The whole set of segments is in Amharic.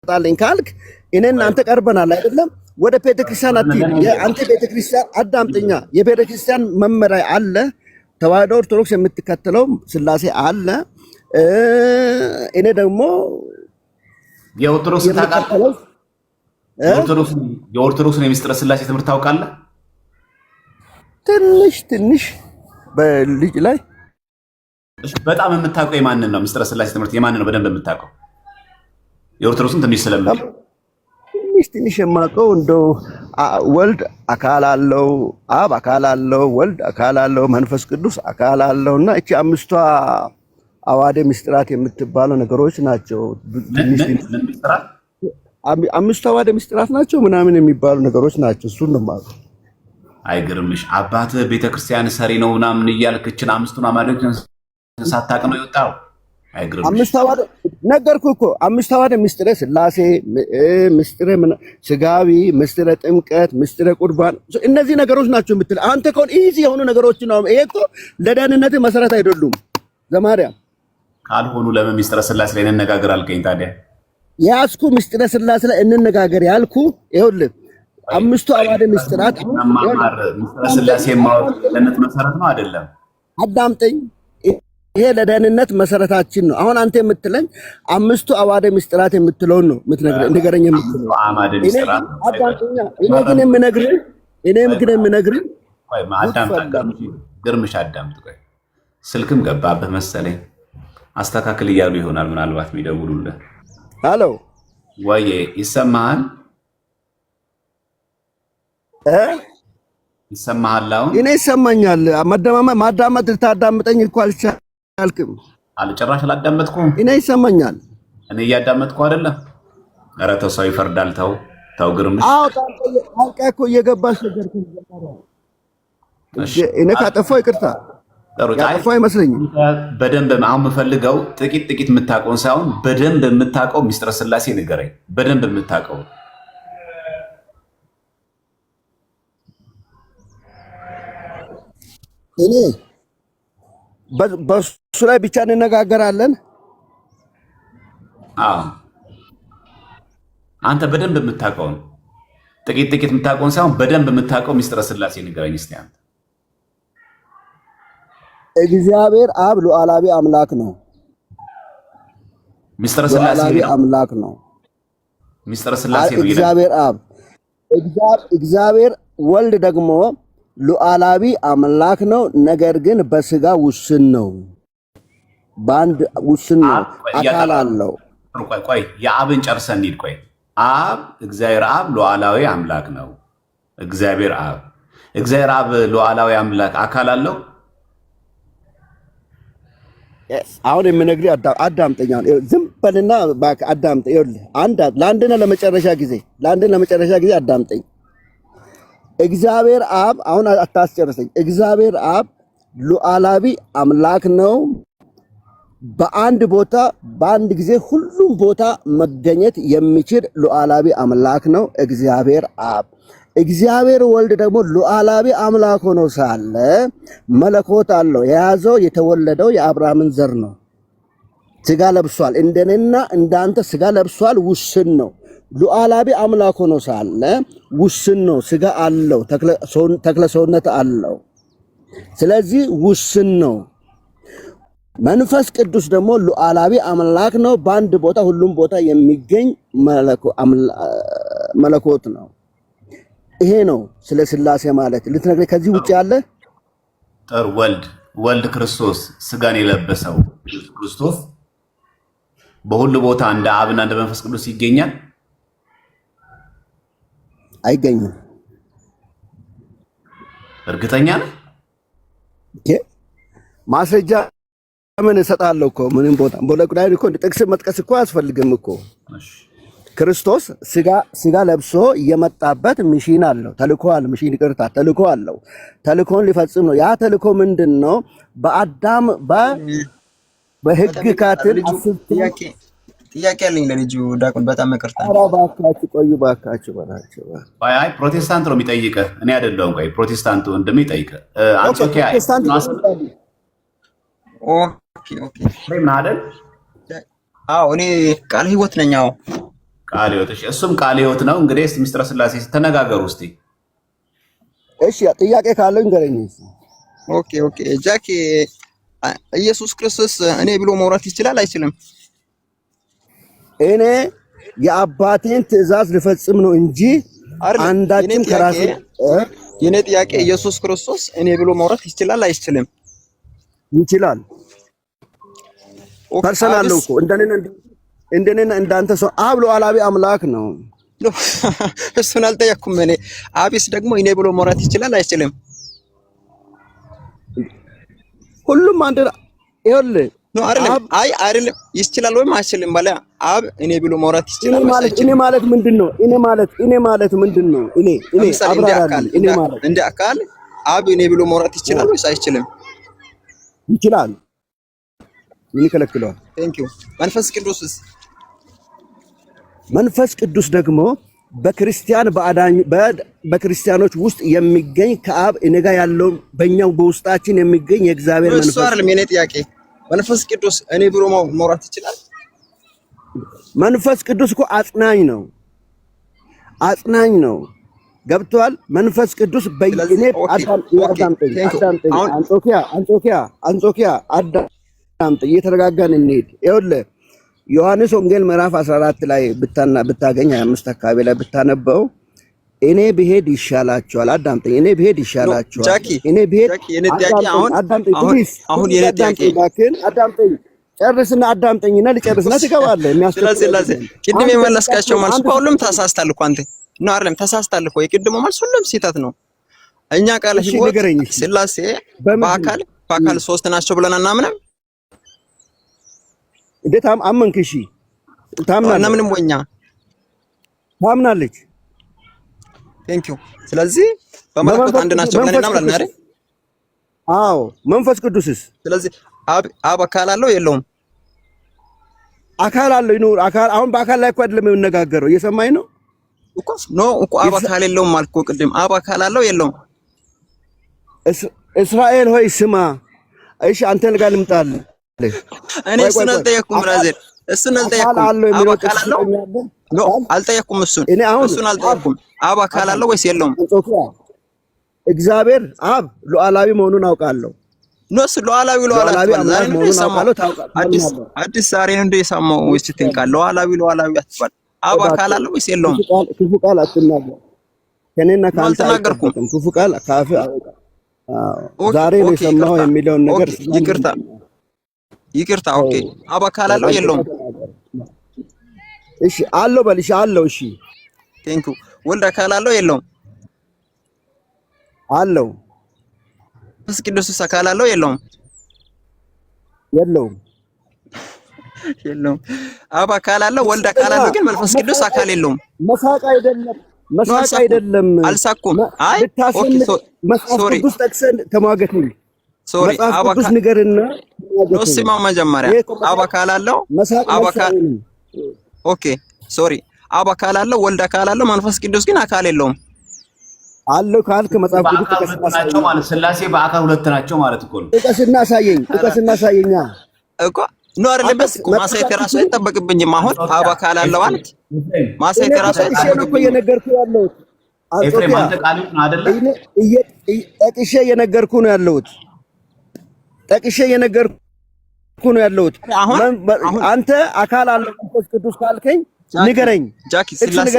ታመጣልኝ ካልክ እኔና አንተ ቀርበናል አይደለም? ወደ ቤተክርስቲያን አትሂድ። የአንተ ቤተክርስቲያን አዳምጠኛ። የቤተክርስቲያን መመሪያ አለ። ተዋህዶ ኦርቶዶክስ የምትከተለው ስላሴ አለ። እኔ ደግሞ የኦርቶዶክስ ታውቃለህ? የኦርቶዶክስን የሚስጥረ ስላሴ ትምህርት ታውቃለህ? ትንሽ በልጅ ላይ በጣም የምታውቀው የማንን ነው? ሚስጥረ ስላሴ ትምህርት የማንን ነው በደንብ የምታውቀው? የኦርቶዶክስን ትንሽ ስለምን ትንሽ የማውቀው እንደው ወልድ አካል አለው፣ አብ አካል አለው፣ ወልድ አካል አለው፣ መንፈስ ቅዱስ አካል አለውና እቺ አምስቷ አዋደ ምስጢራት የምትባለው ነገሮች ናቸው። አምስቱ አዋደ ምስጢራት ናቸው ምናምን የሚባሉ ነገሮች ናቸው። እሱን ነው የማውቀው። አይገርምሽ? አባትህ ቤተክርስቲያን ሰሪ ነው ምናምን እያልክ እችን አምስቱን አማዶችን ሳታውቅ ነው የወጣው? አምስት አዋደ ነገርኩህ እኮ። አምስት አዋደ ምስጢረ ስላሴ፣ ምስጢረ ስጋዊ፣ ምስጢረ ጥምቀት፣ ምስጢረ ቁርባን፣ እነዚህ ነገሮች ናቸው የምትል አንተ ከሆነ ኢዚ የሆኑ ነገሮች ነው። ይሄ እኮ ለደህንነት መሰረት አይደሉም። ዘማርያም ካልሆኑ ለምን ምስጢረ ስላሴ ላይ እንነጋገር አልከኝ? ታዲያ ያስኩ ምስጢረ ስላሴ ላይ እንነጋገር ያልኩ ይኸውልህ አምስቱ አዋደ ምስጢራት ምስጢረ ስላሴ ማወቅ ለደህንነት መሰረት ነው አይደለም? አዳምጠኝ። ይሄ ለደህንነት መሰረታችን ነው። አሁን አንተ የምትለኝ አምስቱ አዋደ ምስጢራት የምትለውን ነው የምትነግረኝ። ንገረኝ የምትለው አማደ ምስጢራት አዳምጠኛ። እኔ ግን የምነግርህ ግርምሽ አዳምጥ። ቆይ ስልክም ገባብህ መሰለኝ። አስተካክል እያሉ ይሆናል ምናልባት የሚደውሉልህ። ሃሎ ወይ ይሰማሃል? ይሰማሃል? አሁን እኔ ይሰማኛል። ማዳመጥ ልታዳምጠኝ እኮ አልቻልክም። አልጨራሽ አላዳመጥኩም። እኔ ይሰማኛል። እኔ እያዳመጥኩ አይደለም። ኧረ ተው፣ ሰው ይፈርዳል። ተው ግርምሽ። አዎ ታውቃ እኮ እየገባሽ ነገር እኔ ካጠፋው ይቅርታ ያጠፋው አይመስለኝም። በደንብ አሁን የምፈልገው ጥቂት የምታውቀውን ሳይሆን በደንብ የምታውቀው ሚስጥረ ስላሴ ንገረኝ። በደንብ የምታውቀው እኔ በሱ ላይ ብቻ እንነጋገራለን። አዎ አንተ በደንብ የምታውቀውን ጥቂት የምታውቀውን ሳይሆን በደንብ የምታውቀው ሚስጥረ ስላሴ ንገረኝ እስቲ አንተ። እግዚአብሔር አብ ሉዓላዊ አምላክ ነው። ሚስጥረ ስላሴ አምላክ ነው። ሚስጥረ ስላሴ ነው። እግዚአብሔር አብ እግዚአብሔር ወልድ ደግሞ ሉዓላዊ አምላክ ነው። ነገር ግን በስጋ ውስን ነው። በአንድ ውስን ነው። አካል አለው። ቆይ የአብን ጨርሰን እንሂድ። ቆይ አብ እግዚአብሔር አብ ሉዓላዊ አምላክ ነው። እግዚአብሔር አብ ሉዓላዊ አምላክ አካል አለው። አሁን የምነግርህ አዳምጠኛ። ዝም በልና እባክህ አዳምጠኝ። ይኸውልህ ለአንድና ለመጨረሻ ጊዜ አዳምጠኝ። እግዚአብሔር አብ አሁን አታስጨርሰኝ። እግዚአብሔር አብ ሉዓላዊ አምላክ ነው። በአንድ ቦታ በአንድ ጊዜ ሁሉም ቦታ መገኘት የሚችል ሉዓላዊ አምላክ ነው እግዚአብሔር አብ። እግዚአብሔር ወልድ ደግሞ ሉዓላዊ አምላክ ሆኖ ሳለ መለኮት አለው። የያዘው የተወለደው የአብርሃምን ዘር ነው። ስጋ ለብሷል። እንደኔና እንዳንተ ስጋ ለብሷል። ውስን ነው። ሉዓላዊ አምላክ ሆኖ ሳለ ውስን ነው። ስጋ አለው፣ ተክለ ሰውነት አለው። ስለዚህ ውስን ነው። መንፈስ ቅዱስ ደግሞ ሉዓላዊ አምላክ ነው። በአንድ ቦታ ሁሉም ቦታ የሚገኝ መለኮት ነው። ይሄ ነው ስለ ስላሴ ማለት ልትነግረኝ ከዚህ ውጭ ያለ ጥር ወልድ ክርስቶስ ስጋን የለበሰው ኢየሱስ ክርስቶስ በሁሉ ቦታ እንደ አብና እንደ መንፈስ ቅዱስ ይገኛል? አይገኝም። እርግጠኛ ነህ? ማስረጃ ምን እሰጣለሁ እኮ ምንም ቦታ በለቁዳይ እኮ ጥቅስ መጥቀስ እኮ አያስፈልግም እኮ። ክርስቶስ ስጋ ለብሶ የመጣበት ሚሽን አለው፣ ተልኮ አለው። ሚሽን ይቅርታ፣ ተልኮ አለው። ተልኮን ሊፈጽም ነው። ያ ተልኮ ምንድነው? በአዳም በህግ ካትን ጥያቄ አለኝ ለልጁ ዳቁን። በጣም ይቅርታ። ባካችሁ ቆዩ፣ ባካችሁ በላቸው። አይ ፕሮቴስታንት ነው የሚጠይቅህ፣ እኔ አይደለሁም። ቆይ ፕሮቴስታንቱ እንደሚጠይቅህ አንጾኪያ ኦኬ ምን አይደል? አዎ እኔ ቃል ህይወት ነኝ። አዎ ቃለ ሕይወት። እሺ እሱም ቃለ ሕይወት ነው። እንግዲህ ምስጢረ ሥላሴ ተነጋገሩ እስቲ። እሺ ጥያቄ ካለው ንገረኝ። ኦኬ ኦኬ። ጃኪ ኢየሱስ ክርስቶስ እኔ ብሎ ማውራት ይችላል አይችልም? እኔ የአባቴን ትእዛዝ ልፈጽም ነው እንጂ አንዳችም ከራሴ የኔ ጥያቄ ኢየሱስ ክርስቶስ እኔ ብሎ ማውራት ይችላል አይችልም? ይችላል። ፐርሰናል ነው እኮ እንደኔና እንዳንተ ሰው አብ ሉዓላዊ አምላክ ነው። እሱን አልጠየኩም እኔ። አብስ ደግሞ እኔ ብሎ ማውራት ይችላል አይችልም? ሁሉም አንድ ይኸውልህ ነው አይደለም? አይ አይደለም ይችላል ወይም አይችልም ባለ አብ እኔ ብሎ ማውራት ይችላል ወይስ አይችልም? እኔ ማለት ምንድነው? እኔ ማለት ምንድነው? እኔ አብራራለሁ። እኔ ማለት እንደ አካል አብ እኔ ብሎ ማውራት ይችላል ወይስ አይችልም? ይችላል። ምን ይከለክለዋል? ቴንክ ዩ። መንፈስ ቅዱስስ? መንፈስ ቅዱስ ደግሞ በክርስቲያኖች ውስጥ የሚገኝ ከአብ እኔ ጋር ያለው በእኛው በውስጣችን የሚገኝ የእግዚአብሔር መንፈስ እሱ አይደለም የኔ ጥያቄ። መንፈስ ቅዱስ እኔ ብሎ ማውራት ይችላል? መንፈስ ቅዱስ እኮ አጽናኝ ነው። ገብቷል? መንፈስ ቅዱስ በእኔ አንጾኪያ አዳምጥ፣ እየተረጋጋን እንሂድ። ይኸውልህ ዮሐንስ ወንጌል ምዕራፍ 14 ላይ ብታገኝ 25 አካባቢ ላይ ብታነበው እኔ ብሄድ ይሻላችኋል። አዳምጠኝ። እኔ ብሄድ ይሻላችኋል። እኔ ብሄድ አሁን የኔ ጥያቄ አዳምጠኝ። ጨርስና አዳምጠኝና ልጨርስና ትገባለህ። ስለዚህ ቅድም የመለስካቸው መልስ ሁሉም ተሳስታል እኮ አንተ ነው አይደለም? ተሳስታል እኮ የቅድሙ መልስ ሁሉም ስህተት ነው። እኛ ቃል ሕይወት ሥላሴ በአካል ሶስት ናቸው ብለን አናምንም። እንዴት አመንክ? እሺ ታምናለህ? ምንም ወኛ ታምናለች። ቴንክ ዩ። ስለዚህ በመለኮት አንድ ናቸው ብለን እናምናለን አይደል? አዎ። መንፈስ ቅዱስስ? ስለዚህ አብ አካል አለው የለውም? አካል አለው ይኖር። አካል አሁን በአካል ላይ እኮ አይደለም የምንነጋገረው። እየሰማኝ ነው እኮ እኮ አብ አካል የለውም ማለት እኮ ቅድም አብ አካል አለው የለውም? እስራኤል ሆይ ስማ። እሺ አንተን ጋር ልምጣልህ። እኔ እሱን አልጠየኩም ብራዘር፣ እሱን አልጠየኩም። አብ አካል አለው ነው አልጠየኩም። እሱን አልጠየኩም። አብ አካል አለው ወይስ የለውም? እግዚአብሔር አብ ሉዓላዊ መሆኑን አውቃለሁ። ኖስ ሉዓላዊ አዲስ ዛሬ ነው እንደ የሰማው ወይስ ትንቃል? ሉዓላዊ አትባል። አብ አካል አለው ወይስ የለውም? ክፉ ቃል አትናገር። ከኔና ካንተ አልተናገርኩም። ክፉ ቃል ካፍ ዛሬ ነው የሰማው የሚለውን ነገር ይቅርታ። ኦኬ አብ አካል አለው የለውም? እሺ አለው በልሽ አለው። እሺ ቴንክ ዩ። ወልድ አካል አለው የለውም? አለው። መንፈስ ቅዱስ አካል አለው የለውም? የለውም። አብ አካል አለው፣ ወልድ አካል አለው፣ ግን መንፈስ ቅዱስ አካል የለውም። መሳቅ አይደለም። አልሳኩም። አይ ኦኬ ሶሪ ቅዱስ ጠቅሰን ተሟገት ነው። ሶሪ አብ አካል ንገርና ነው ሲማው መጀመሪያ አብ አካል አለው። አብ አካል ኦኬ ሶሪ አብ አካል አለው፣ ወልድ አካል አለው፣ መንፈስ ቅዱስ ግን አካል የለውም። አለው ካልክ መጽሐፍ ቅዱስ ተቀስናቸው ማለት ሥላሴ በአካል ሁለት ናቸው ማለት እኮ ነው። ጥቀስና አሳየኛ እኮ ነው አይደለም? በስ ማሳየት ራሱ አይጠበቅብኝም። አሁን አብ አካል አለው ማለት ማሳየት ራሱ አይጠበቅብኝም እኮ የነገርኩህ ያለሁት ኤፍሬም አንተ ቃሉን አይደለም ጠቅሼ የነገርኩህ ነው ያለሁት። አንተ አካል አለው መንፈስ ቅዱስ ካልከኝ ንገረኝ። ጃኪ ሥላሴ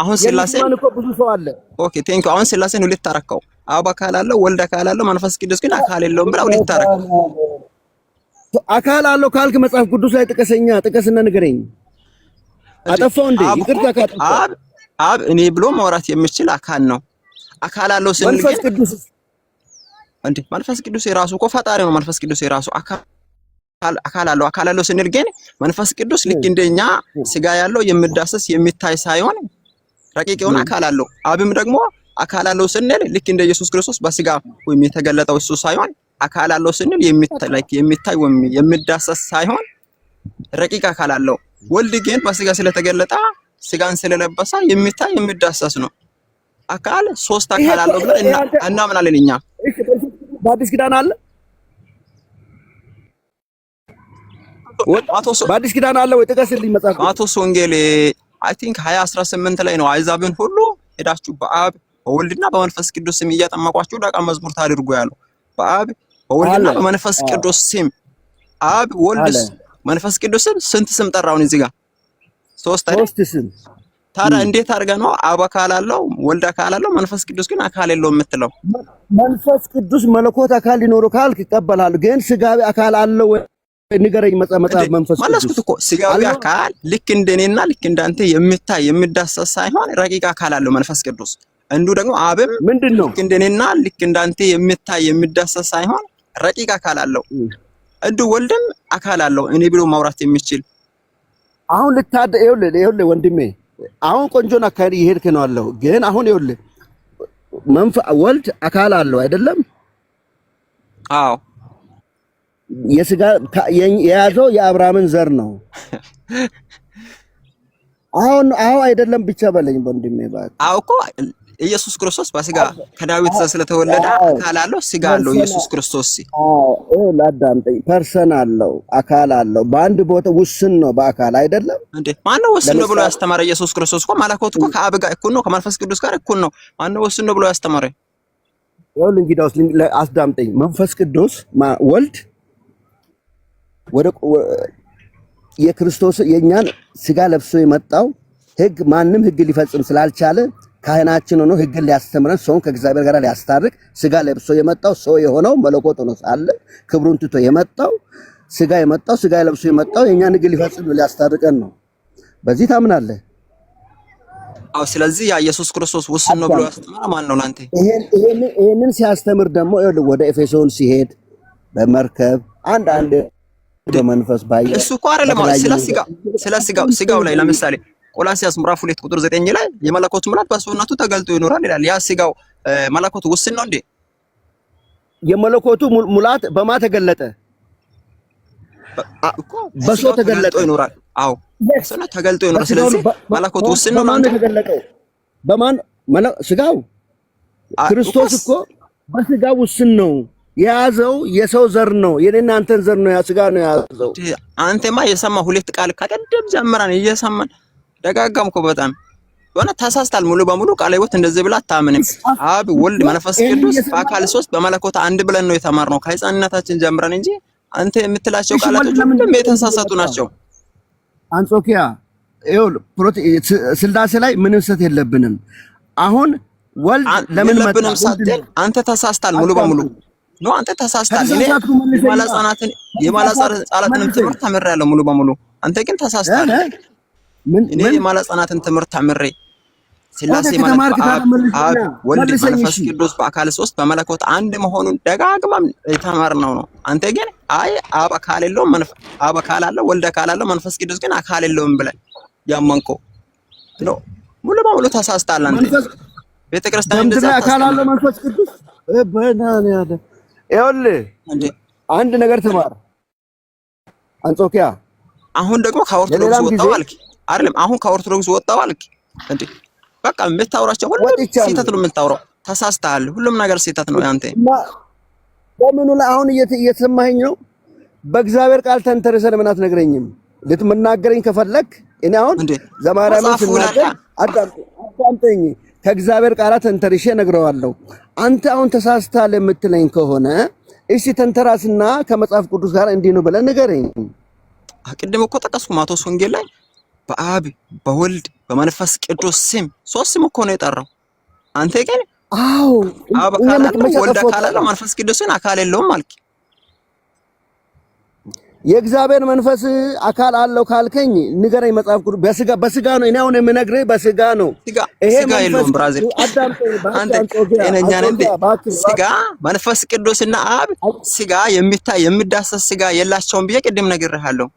አሁን ሥላሴ እኮ ብዙ ሰው አለ። ኦኬ ቴንክ ዩ። አሁን ሥላሴን ሁለት ታረከው። አብ አካል አለው፣ ወልድ አካል አለው፣ መንፈስ ቅዱስ ግን አካል የለውም ብላ ሁለት ታረከው። አካል አለው ካልክ መጽሐፍ ቅዱስ ላይ ጥቀስና ንገረኝ። አጠፋው እንዴ? ይቅርታ ካጠፋው አብ እኔ ብሎ ማውራት የሚችል አካል ነው። አካል አለው ስንል መንፈስ ቅዱስ እንዴ? መንፈስ ቅዱስ የራሱ እኮ ፈጣሪ ነው። መንፈስ ቅዱስ የራሱ አካል አለው ስንል ግን መንፈስ ቅዱስ ልክ እንደኛ ስጋ ያለው የሚዳሰስ የሚታይ ሳይሆን ረቂቅ የሆነ አካል አለው። አብም ደግሞ አካል አለው ስንል ልክ እንደ ኢየሱስ ክርስቶስ በስጋ ወይም የተገለጠው እሱ ሳይሆን አካል አለው ስንል የሚታይ ወይም የሚዳሰስ ሳይሆን ረቂቅ አካል አለው። ወልድ ግን በስጋ ስለተገለጠ ስጋን ስለለበሰ የሚታይ የሚዳሰስ ነው። አካል ሶስት አካል አለው ብለን እናምናለን እኛ። በአዲስ ኪዳን አለ በአዲስ ኪዳን አለ ወይ? ጥቀስልኝ መጽሐፍ። ማቴዎስ ወንጌል አይ ቲንክ 20:18 ላይ ነው አሕዛብን ሁሉ ሄዳችሁ በአብ በወልድና በመንፈስ ቅዱስ ስም እያጠመቋችሁ ደቀ መዝሙር ታድርጉ ያለው። በአብ በወልድና በመንፈስ ቅዱስ ስም አብ ወልድ መንፈስ ቅዱስን ስንት ስም ጠራውን እዚህ ጋር? ሶስት ስም። ታዲያ እንዴት አድርገህ ነው አብ አካል አለው ወልድ አካል አለው መንፈስ ቅዱስ ግን አካል የለውም የምትለው? መንፈስ ቅዱስ መለኮት አካል ሊኖረው ካልክ ይቀበላል። ግን ስጋዊ አካል አለው ንገረኝ። መጽሐፍ መንፈስ ቅዱስ ማለስኩት እኮ ስጋዊ አካል ልክ እንደኔና ልክ እንዳንተ የሚታይ የሚዳሰስ ሳይሆን ረቂቅ አካል አለው መንፈስ ቅዱስ። እንዱ ደግሞ አብም ምንድነው ልክ እንደኔና ልክ እንዳንተ የሚታይ የሚዳሰስ ሳይሆን ረቂቅ አካል አለው። እንዱ ወልድም አካል አለው እኔ ብሎ ማውራት የሚችል። አሁን ይኸውልህ ወንድሜ አሁን ቆንጆን አካሄድ እየሄድክ ነው አለው። ግን አሁን ይኸውልህ ወልድ አካል አለው አይደለም? አዎ የስጋ የያዘው የአብርሃምን ዘር ነው። አሁን አይደለም ብቻ በለኝ ወንድሜ ባክ። አዎ እኮ ኢየሱስ ክርስቶስ በስጋ ከዳዊት ዘር ስለተወለደ አካል አለው ስጋ አለው ኢየሱስ ክርስቶስ። ላዳምጠኝ። ፐርሰን አለው አካል አለው። በአንድ ቦታ ውስን ነው በአካል አይደለም እንዴ? ማነው ውስን ነው ብሎ ያስተማረ? ኢየሱስ ክርስቶስ እኮ መለኮት እኮ ከአብ ጋር እኩል ነው ከመንፈስ ቅዱስ ጋር እኩል ነው። ማነው ውስን ነው ብሎ ያስተማረ? ይኸውልህ እንግዲያውስ አስዳምጠኝ። መንፈስ ቅዱስ ወልድ ወደ የክርስቶስ የኛን ስጋ ለብሶ የመጣው ህግ ማንም ህግ ሊፈጽም ስላልቻለ ካህናችን ሆኖ ህግን ሊያስተምረን ሰውን ከእግዚአብሔር ጋር ሊያስታርቅ ስጋ ለብሶ የመጣው ሰው የሆነው መለኮት ሆኖ ሳለ ክብሩን ትቶ የመጣው ስጋ ለብሶ የመጣው የኛን ህግ ሊፈጽም ሊያስታርቀን ነው። በዚህ ታምናለህ? አዎ። ስለዚህ ያ ኢየሱስ ክርስቶስ ውስን ነው ብሎ ያስተማረ ማን ነው ላንተ? ይሄንን ሲያስተምር ደግሞ ወደ ኤፌሶን ሲሄድ በመርከብ አንድ በመንፈስ ባይ እሱ እኮ አይደለም ስለ ስጋው ላይ ለምሳሌ ቆላስይስ ምዕራፍ 2 ቁጥር 9 ላይ የመለኮቱ ሙላት በሰውነቱ ተገልጦ ይኖራል ይላል። ያ ስጋው መለኮቱ ውስን ነው እንዴ? የመለኮቱ ሙላት በማ ተገለጠ? በሰው ተገለጠ ይኖራል። አዎ በሰው ተገልጦ ይኖራል። ስለዚህ መለኮቱ ውስን ነው ማለት ተገለጠው። በማን ስጋው? ክርስቶስ እኮ በስጋው ውስን ነው የያዘው። የሰው ዘር ነው የኔና አንተን ዘር ነው ስጋ ነው የያዘው። አንተማ የሰማ ሁለት ቃል ከቀደም ጀምረን እየሰማን ደጋጋምኮ በጣም ሆነ ተሳስታል። ሙሉ በሙሉ ቃለ ሕይወት እንደዚህ ብላ አታምንም። አብ ወልድ መንፈስ ቅዱስ በአካል ሶስት በመለኮት አንድ ብለን ነው የተማርነው ከሕፃንነታችን ጀምረን እንጂ አንተ የምትላቸው ቃላቶች ሁሉም የተሳሳቱ ናቸው። አንጾኪያ ስላሴ ላይ ምንም ስህተት የለብንም። አሁን ወልድ ለምን የለብንም ሳትል አንተ ተሳስታል ሙሉ በሙሉ ነው። አንተ ተሳስታል። እኔ የማላጻናትን ትምህርት ተምሬያለሁ ሙሉ በሙሉ። አንተ ግን ተሳስታል። እኔ የማላጻናትን ትምህርት ተምሬ ስላሴ ማለት አብ ወልድ መንፈስ ቅዱስ በአካል ሶስት በመለኮት አንድ መሆኑን ደጋግመን የተማርነው ነው። አንተ ግን አይ አብ አካል የለውም አብ አካል አለው ወልድ አካል አለው መንፈስ ቅዱስ ግን አካል የለውም ብለን ያመንከው ነው። ሙሉ በሙሉ ተሳስታል። አንተ ቤተክርስቲያን እንደዛ አካል አለው መንፈስ ቅዱስ በእናን ያለ ይኸውልህ አንድ ነገር ተማር አንጾኪያ። አሁን ደግሞ ከኦርቶዶክስ ወጣው አልክ አይደለም? አሁን ከኦርቶዶክስ ወጣው አልክ እንዴ? በቃ የምታወራቸው ሁሉም ስህተት ነው የምታወራው። ተሳስተሃል። ሁሉም ነገር ስህተት ነው ያንተ። በምኑ ላይ አሁን እየተሰማኸኝ ነው? በእግዚአብሔር ቃል ተንተርሰህ ለምን አትነግረኝም? ልትመናገረኝ ከፈለክ እኔ አሁን ዘማርያምን ስናገር አዳምጠኝ። ከእግዚአብሔር ቃላት ተንተርሼ እነግረዋለሁ። አንተ አሁን ተሳስተሃል የምትለኝ ከሆነ እሺ ተንተራስና ከመጽሐፍ ቅዱስ ጋር እንዲህ ነው ብለህ ንገረኝ። ቅድም እኮ ጠቀስኩ ማቴዎስ ወንጌል ላይ በአብ በወልድ በመንፈስ ቅዱስ ስም ሶስት ስም እኮ ነው የጠራው። አንተ ግን አዎ አብ አካል አለው ወልድ አካል አለው መንፈስ ቅዱስን አካል የለውም አልክ። የእግዚአብሔር መንፈስ አካል አለው ካልከኝ ንገረኝ። መጽሐፍ ቅዱስ በስጋ ነው። እኔ አሁን የምነግርህ በስጋ ነው። ይሄ ስጋ የለውም ብራዚል። አንተ ጤነኛ ነህ? ስጋ መንፈስ ቅዱስና አብ ስጋ የሚታይ የሚዳሰስ ስጋ የላቸውም ብዬ ቅድም ነግሬሃለሁ።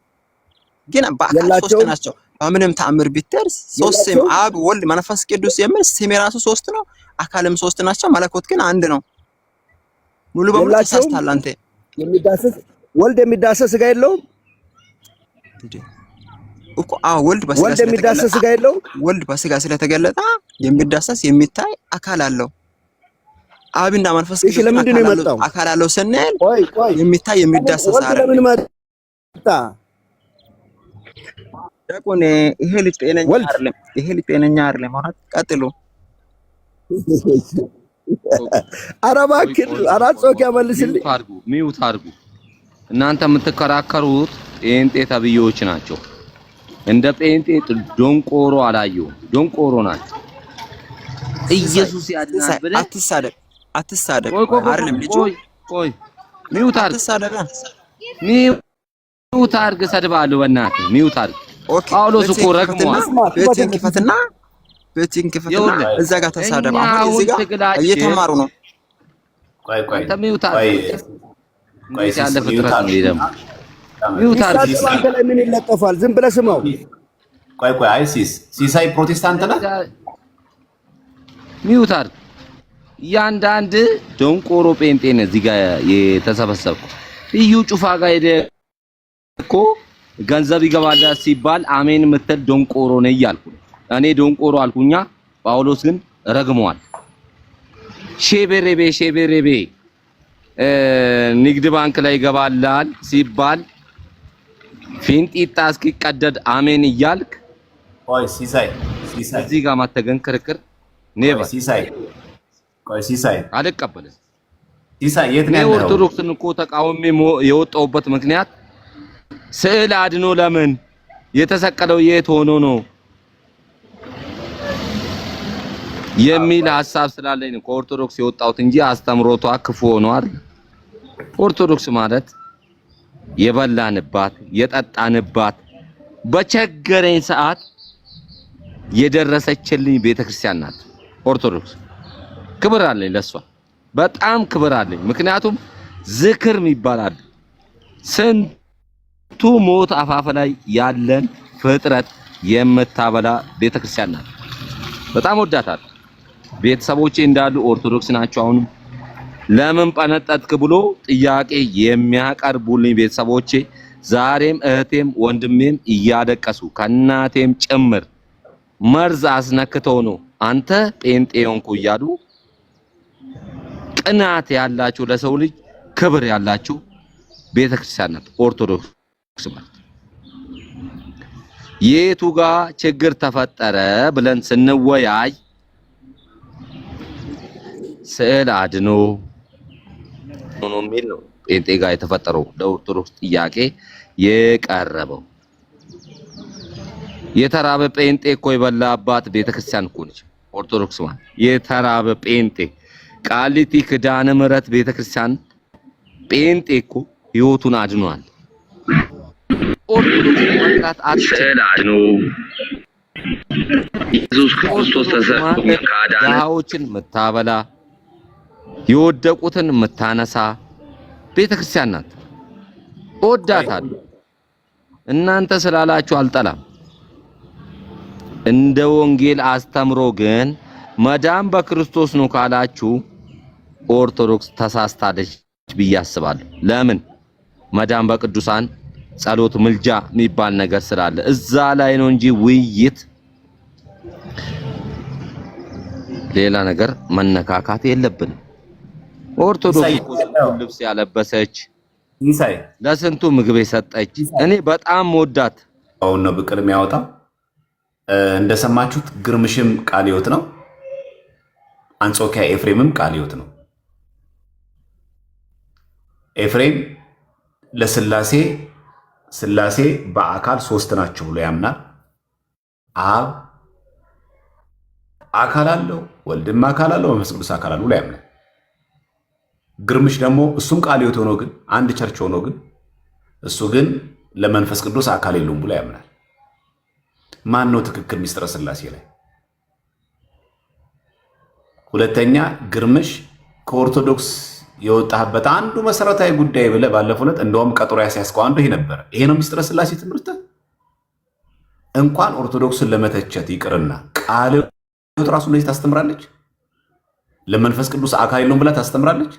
ግን በአካል ሶስት ናቸው። በምንም ተአምር ቢተር ሶስት ስም አብ ወልድ መንፈስ ቅዱስ የሚል ስም የራሱ ሶስት ነው። አካልም ሶስት ናቸው። መለኮት ግን አንድ ነው። ሙሉ በሙሉ ተሳስተሃል አንተ። ወልድ የሚዳሰስ ስጋ የለውም እኮ። ወልድ በስጋ የሚዳሰስ ስጋ የለውም። ወልድ በስጋ ስለተገለጠ የሚዳሰስ የሚታይ አካል አለው። አብና መንፈስ ቅዱስ ለምንድን ነው የመጣው? አካል አለው ስንል የሚታይ የሚዳሰስ ለምን መጣ? ዲያቆን ይሄ ልጅ ጤነኛ ወልድ አይደለም። ይሄ ልጅ ጤነኛ አይደለም ማለት ቀጥሉ። ኧረ እባክህ አራት ጾክ ያመልስልኝ። ሚውት አድርጉ። እናንተ የምትከራከሩት ጴንጤ ተብዬዎች ናቸው። እንደ ጴንጤ ዶንቆሮ አላየሁም። ዶንቆሮ ናቸው። ኢየሱስ ያድናል ብለህ አትሳደብ አይደለም ልጅ ቆይ ሚውት አድርግ። አትሳደብ ሚውት አድርግ። ሰድባለሁ በእናትህ ሚውት አድርግ። ጳውሎስ እኮ ረግሟል። ቤቲንግ ክፈትና እዛ ጋር ተሳደብ። አሁን እዚህ ጋር እየተማሩ ነው። ቆይ አንተ ሚውት አድርግ። ቆይ ያለ ፍጥረት ነው ይደም ሚውት አድርግ። አንተ ላይ ምን ይለጠፋል? ዝም ብለህ ስማው። ቆይ አይ ሲሳይ ፕሮቴስታንት ነህ? ሚውት አድርግ። ያንዳንድ ዶንቆሮ ጴንጤ ነው እዚህ ጋር የተሰበሰበው። እዩ ጩፋ ጋር ሄደ እኮ ገንዘብ ይገባል ሲባል አሜን ምትል ዶንቆሮ ነው እያልኩ እኔ ዶንቆሮ አልኩኛ። ጳውሎስ ግን ረግሟል። ሼቤሬቤ ንግድ ባንክ ላይ ይገባላል ሲባል ፊንጢጣ እስኪቀደድ አሜን እያልክ ቆይ ሲሳይ እዚህ ጋር ማተገን ክርክር ኔቨር ሲሳይ አልቀበልም። ሲሳይ የት ነው ያለው? ኦርቶዶክስን እኮ ተቃውሜ የወጣሁበት ምክንያት ስዕል አድኖ ለምን የተሰቀለው የት ሆኖ ነው የሚል ሐሳብ ስላለኝ ነው ከኦርቶዶክስ የወጣሁት እንጂ አስተምሮቷ ክፉ ሆኖ አይደል። ኦርቶዶክስ ማለት የበላንባት የጠጣንባት በቸገረኝ ሰዓት የደረሰችልኝ ቤተክርስቲያን ናት ኦርቶዶክስ። ክብር አለኝ ለሷ፣ በጣም ክብር አለኝ። ምክንያቱም ዝክር ይባላል። ስንቱ ሞት አፋፍ ላይ ያለን ፍጥረት የምታበላ ቤተክርስቲያን ናት። በጣም ወዳታለሁ። ቤተሰቦቼ እንዳሉ ኦርቶዶክስ ናቸው። አሁንም ለምን ጠነጠጥክ ብሎ ጥያቄ የሚያቀርቡልኝ ቤተሰቦቼ ዛሬም እህቴም ወንድሜም እያደቀሱ ከናቴም ጭምር መርዝ አስነክተው ነው አንተ ጴንጤ ሆንኩ እያሉ ቅናት ያላችሁ ለሰው ልጅ ክብር ያላችሁ ቤተክርስቲያን ናት ኦርቶዶክስ ማለት። የቱ ጋር ችግር ተፈጠረ ብለን ስንወያይ ስዕል አድኖ ሆኖ የሚል ነው ጴንጤ ጋር የተፈጠረው ለኦርቶዶክስ ጥያቄ የቀረበው። የተራበ ጴንጤ እኮ የበላባት ቤተክርስቲያን እኮ ነች ኦርቶዶክስ ማለት። የተራበ ጴንጤ ቃሊቲ ኪዳነ ምሕረት ቤተክርስቲያን ጴንጤ እኮ ህይወቱን አድኗል። ኦርቶዶክስ መጥራት ስዕል አድኖ ኢየሱስ ክርስቶስ ተሰቅሎ ካዳነ ድሃዎችን መታበላ የወደቁትን መታነሳ ቤተክርስቲያን ናት። እወዳታለሁ። እናንተ ስላላችሁ አልጠላም። እንደ ወንጌል አስተምሮ ግን መዳን በክርስቶስ ነው ካላችሁ ኦርቶዶክስ ተሳስታለች ብዬ አስባለሁ። ለምን? መዳን በቅዱሳን ጸሎት፣ ምልጃ የሚባል ነገር ስላለ እዛ ላይ ነው እንጂ ውይይት ሌላ ነገር መነካካት የለብንም። ኦርቶዶክስ ልብስ ያለበሰች ለስንቱ ምግብ የሰጠች እኔ በጣም ወዳት አሁን ነው ብቅል የሚያወጣው። እንደሰማችሁት ግርምሽም ቃለ ሕይወት ነው። አንጾኪያ ኤፍሬምም ቃለ ሕይወት ነው። ኤፍሬም ስላሴ በአካል ሶስት ናቸው ብሎ ያምናል። አብ አካል አለው፣ ወልድም አካል አለው፣ መንፈስ ቅዱስ አካል አለው ብሎ ያምናል። ግርምሽ ደግሞ እሱም ቃለ ሕይወት ሆኖ ግን አንድ ቸርች ሆኖ ግን እሱ ግን ለመንፈስ ቅዱስ አካል የለውም ብሎ ያምናል። ማን ነው ትክክል ሚስጥረ ስላሴ ላይ? ሁለተኛ ግርምሽ ከኦርቶዶክስ የወጣህበት አንዱ መሰረታዊ ጉዳይ ብለህ ባለፈው ዕለት እንደውም ቀጠሮ ያስያዝከው አንዱ ይሄ ነበር። ይሄ ነው ሚስጥረ ስላሴ ትምህርት። እንኳን ኦርቶዶክስን ለመተቸት ይቅርና ቃለ ሕይወት ራሱ እንደዚህ ታስተምራለች። ለመንፈስ ቅዱስ አካል የለውም ብላ ታስተምራለች።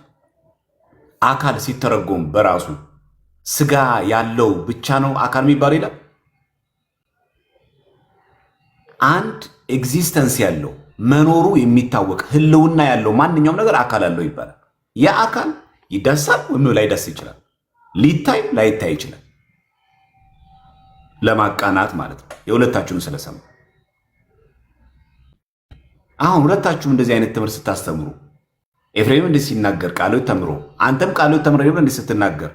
አካል ሲተረጎም በራሱ ስጋ ያለው ብቻ ነው አካል የሚባለው ይላል። አንድ ኤግዚስተንስ ያለው መኖሩ የሚታወቅ ህልውና ያለው ማንኛውም ነገር አካል አለው ይባላል። ያ አካል ይዳሳል ወይም ላይዳስ ይችላል። ሊታይ ላይታይ ይችላል። ለማቃናት ማለት ነው። የሁለታችሁም ስለሰሙ አሁን ሁለታችሁም እንደዚህ አይነት ትምህርት ስታስተምሩ ኤፍሬም እንዲህ ሲናገር ቃሎት ተምሮ አንተም ቃሎት ተምሮ እንዲህ ስትናገር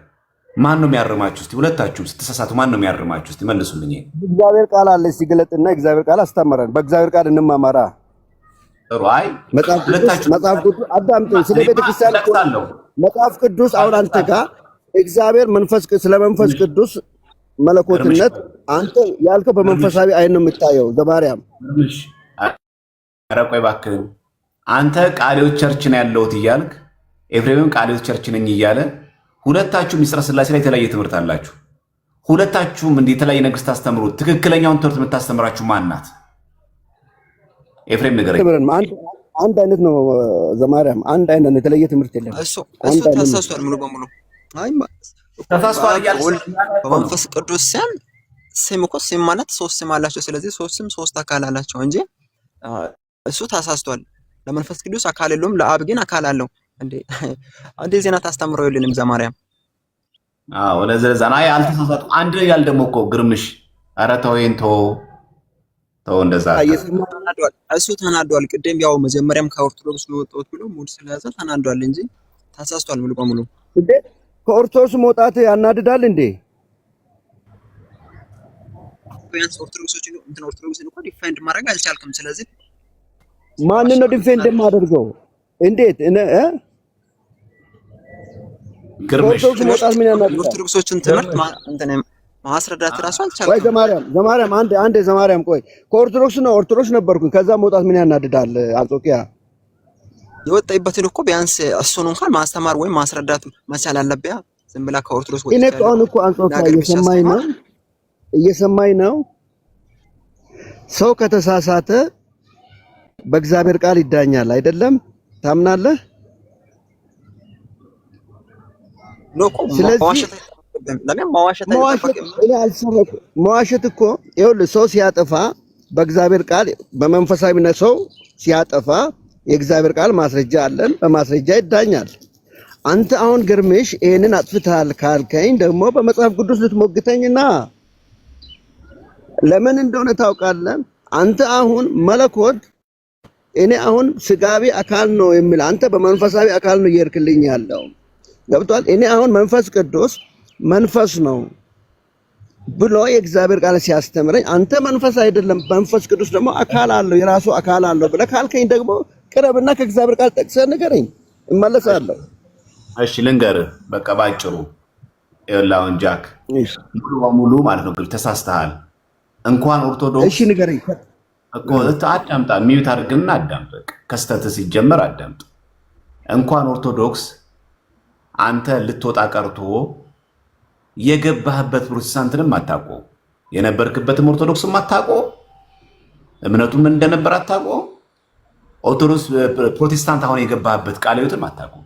ማን ነው የሚያርማችሁ? እስቲ ሁለታችሁም ስትሳሳቱ ማን ነው የሚያርማችሁ? እስቲ መልሱልኝ። እግዚአብሔር ቃል አለ ሲገለጥና እግዚአብሔር ቃል አስተምረን በእግዚአብሔር ቃል እንማማራ። ጥሩ። አይ መጽሐፍ ቅዱስ አዳምጠኝ። ስለ ቤተክርስቲያን መጽሐፍ ቅዱስ አሁን አንተ ጋር እግዚአብሔር ስለ መንፈስ ቅዱስ መለኮትነት አንተ ያልከው በመንፈሳዊ አይን ነው የምታየው። ዘማርያም ኧረ ቆይ እባክህን አንተ ቃልዮት ቸርች ነው ያለሁት እያልክ ኤፍሬምም ቃልዮት ቸርች ነኝ እያለ ሁለታችሁም ሚስጥረ ሥላሴ ላይ የተለያየ ትምህርት አላችሁ። ሁለታችሁም እንዲህ የተለያየ ነገር ስታስተምሩ ትክክለኛውን ትምህርት የምታስተምራችሁ ማን ናት? ኤፍሬም ንገረኝ። አንድ አይነት ነው ዘማርያም፣ አንድ አይነት ነው፣ የተለየ ትምህርት የለም። እሱ ተሳስቷል ሙሉ በሙሉ። አይ ተሳስቷል እያልክ በመንፈስ ቅዱስ ስም እኮ ስም ማለት ሶስት ስም አላቸው። ስለዚህ ሶስት ስም ሶስት አካል አላቸው እንጂ እሱ ተሳስቷል። ለመንፈስ ቅዱስ አካል የለውም፣ ለአብ ግን አካል አለው። እንዴ ዜና ታስተምረው የለንም ዘማርያም። ለዛ ነው አልተሳሳቱ። አንድ ያል ደግሞ እኮ ግርምሽ ኧረ ተወይን ተው እንደዛ እሱ ተናዷል። ቅድም ያው መጀመሪያም ከኦርቶዶክስ ነው ወጣሁት ብሎ ሙድ ስለያዘ ተናዷል እንጂ ተሳስቷል ሙሉ በሙሉ። እንዴ ከኦርቶዶክስ መውጣት ያናድዳል እንዴ? ቢያንስ ኦርቶዶክስን እኮ ዲፌንድ ማድረግ አልቻልክም። ስለዚህ ማን ነው ዲፌንድ የማደርገው? እንዴት ግርምሽ መውጣት ምን ያናድዳል? ኦርቶዶክሶችን ትምህርት ማስረዳት ራሱ አልቻልኩም። ቆይ ዘማርያም አንዴ ዘማርያም ቆይ ኦርቶዶክስ ነበርኩኝ። ከዛ መውጣት ምን ያናድዳል? አንጾኪያ የወጣይበትን እኮ ቢያንስ እሱን እንኳን ማስተማር ወይም ማስረዳት መቻል አለብያ። ዝም ብላ ከኦርቶዶክስ እኔ አሁን እኮ አንጾኪያ እየሰማኝ ነው። ሰው ከተሳሳተ በእግዚአብሔር ቃል ይዳኛል አይደለም? ታምናለህ? ስለዚህ መዋሸት እኮ ይኸውልህ፣ ሰው ሲያጠፋ በእግዚአብሔር ቃል በመንፈሳዊነት ሰው ሲያጠፋ የእግዚአብሔር ቃል ማስረጃ አለን፣ በማስረጃ ይዳኛል። አንተ አሁን ግርምሽ ይሄንን አጥፍተሃል ካልከኝ ደግሞ በመጽሐፍ ቅዱስ ልትሞግተኝና ለምን እንደሆነ ታውቃለህ? አንተ አሁን መለኮት እኔ አሁን ስጋዊ አካል ነው የሚል አንተ በመንፈሳዊ አካል ነው እየሄድክልኝ ያለው ገብቷል። እኔ አሁን መንፈስ ቅዱስ መንፈስ ነው ብሎ የእግዚአብሔር ቃል ሲያስተምረኝ አንተ መንፈስ አይደለም መንፈስ ቅዱስ ደግሞ አካል አለው የራሱ አካል አለው ብለህ ካልከኝ ደግሞ ቅረብና ከእግዚአብሔር ቃል ጠቅሰህ ንገረኝ፣ እመለሳለሁ። እሺ ልንገርህ፣ በቃ ባጭሩ ይኸውልህ ጃክ ሙሉ በሙሉ ማለት ነው ግን ተሳስተሃል። እንኳን ኦርቶዶክስ እሺ ንገረኝ እኮ አዳምጣ፣ ሚዩት አድርግና አዳምጥ። ከስተትህ ሲጀመር አዳምጥ። እንኳን ኦርቶዶክስ አንተ ልትወጣ ቀርቶ የገባህበት ፕሮቴስታንትንም አታውቀው፣ የነበርክበትም ኦርቶዶክስም አታውቀው፣ እምነቱም ምን እንደነበር አታውቀው። ኦርቶዶክስ ፕሮቴስታንት አሁን የገባህበት ቃለ ሕይወትም አታውቀው።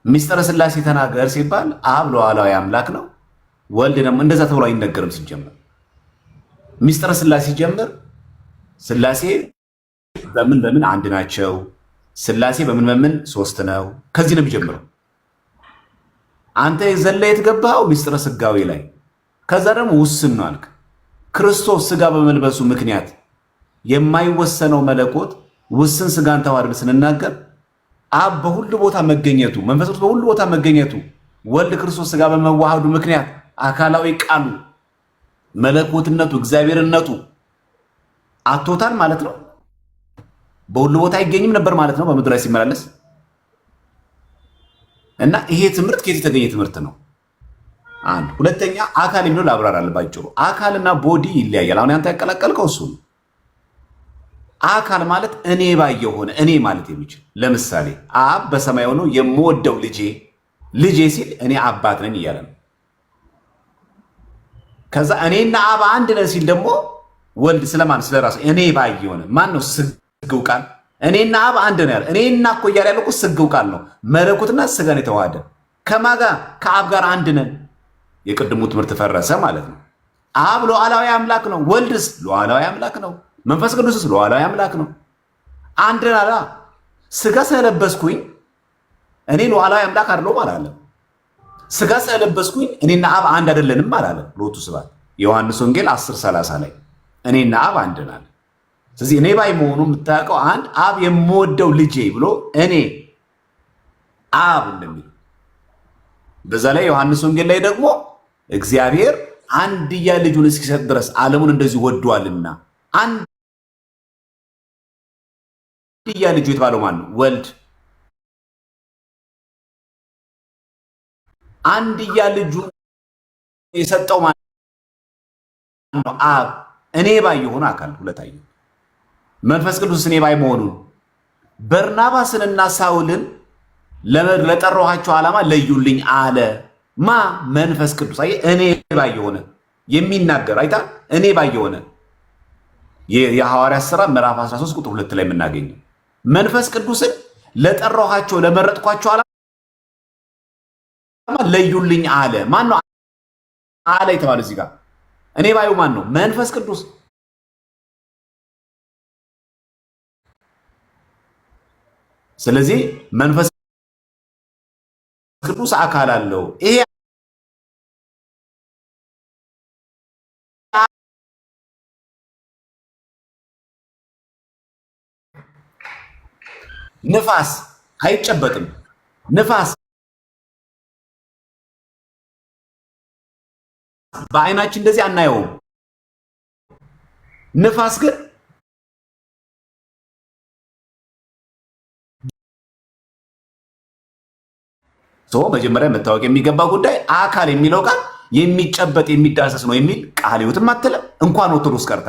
ሚስጥረ ሥላሴ ተናገር ሲባል አብ ሉዓላዊ አምላክ ነው፣ ወልድ ደግሞ እንደዛ ተብሎ አይነገርም። ሲጀመር ሚስጥረ ሥላሴ ሲጀምር ሥላሴ በምን አንድ ናቸው፣ ሥላሴ በምን ሶስት ነው። ከዚህ ነው የሚጀምረው። አንተ የዘላ የተገባኸው ሚስጥረ ስጋዌ ላይ፣ ከዛ ደግሞ ውስን ነው አልክ። ክርስቶስ ስጋ በመልበሱ ምክንያት የማይወሰነው መለኮት ውስን ስጋን ተዋህዶ ስንናገር አብ በሁሉ ቦታ መገኘቱ፣ መንፈስ ቅዱስ በሁሉ ቦታ መገኘቱ፣ ወልድ ክርስቶስ ስጋ በመዋሃዱ ምክንያት አካላዊ ቃሉ መለኮትነቱ እግዚአብሔርነቱ አቶታል ማለት ነው። በሁሉ ቦታ አይገኝም ነበር ማለት ነው በምድር ላይ ሲመላለስ። እና ይሄ ትምህርት ከየት የተገኘ ትምህርት ነው? አንድ ሁለተኛ አካል የሚለው ላብራራል ባጭሩ። አካልና ቦዲ ይለያያል። አሁን አንተ ያቀላቀልከው እሱ ነው። አካል ማለት እኔ ባየው ሆነ እኔ ማለት የሚችል ለምሳሌ አብ በሰማይ ሆኖ የምወደው ልጄ ሲል እኔ አባት ነኝ እያለ ነው። ከዛ እኔና አብ አንድ ነን ሲል ደግሞ ወልድ ስለማን ስለራሱ እኔ ባየው ሆነ ማን ነው? ስግው ቃል እኔና አብ አንድ ነው ያለ። እኔና እኮ እያለ ያለው እኮ ስግው ቃል ነው። መለኮትና ስጋን የተዋሃደ ከማጋ ከአብ ጋር አንድ ነን። የቅድሙ ትምህርት ፈረሰ ማለት ነው። አብ ሉዓላዊ አምላክ ነው። ወልድስ ሉዓላዊ አምላክ ነው። መንፈስ ቅዱስስ ሉዓላዊ አምላክ ነው። አንድ ነን አላ። ስጋ ስለለበስኩኝ እኔ ሉዓላዊ አምላክ አይደለሁም አላለም። ስጋ ስለለበስኩኝ እኔና አብ አንድ አይደለንም አላለም። ሎቱ ስብሐት ዮሐንስ ወንጌል 10:30 ላይ እኔና አብ አንድ ነን። ስለዚህ እኔ ባይ መሆኑ የምታውቀው አንድ አብ የምወደው ልጄ ብሎ እኔ አብ እንደሚል በዛ ላይ ዮሐንስ ወንጌል ላይ ደግሞ እግዚአብሔር አንድያ ልጁን እስኪሰጥ ድረስ ዓለሙን እንደዚህ ወዷልና አንድያ ልጁ የተባለው ማን ነው? ወልድ። አንድያ ልጁ የሰጠው ማን ነው? አብ። እኔ ባይ የሆነ አካል ሁለታየ መንፈስ ቅዱስ እኔ ባይ መሆኑን በርናባስንና ሳውልን ለጠራኋቸው ዓላማ ለዩልኝ አለ። ማ መንፈስ ቅዱስ። አይ እኔ ባይ የሆነ የሚናገር አይታ እኔ ባይ የሆነ የሐዋርያት ሥራ ምዕራፍ 13 ቁጥር 2 ላይ የምናገኘው መንፈስ ቅዱስን ለጠራኋቸው ለመረጥኳቸው ዓላማ ለዩልኝ አለ። ማን ነው አለ የተባለው እዚህ ጋር? እኔ ባዩ ማን ነው? መንፈስ ቅዱስ። ስለዚህ መንፈስ ቅዱስ አካል አለው። ይሄ ንፋስ አይጨበጥም። ንፋስ በአይናችን እንደዚህ አናየውም። ንፋስ ግን መጀመሪያ መታወቅ የሚገባ ጉዳይ አካል የሚለው ቃል የሚጨበጥ የሚዳሰስ ነው የሚል ቃል ሕይወትም አትልም። እንኳን ኦርቶዶክስ ቀርታ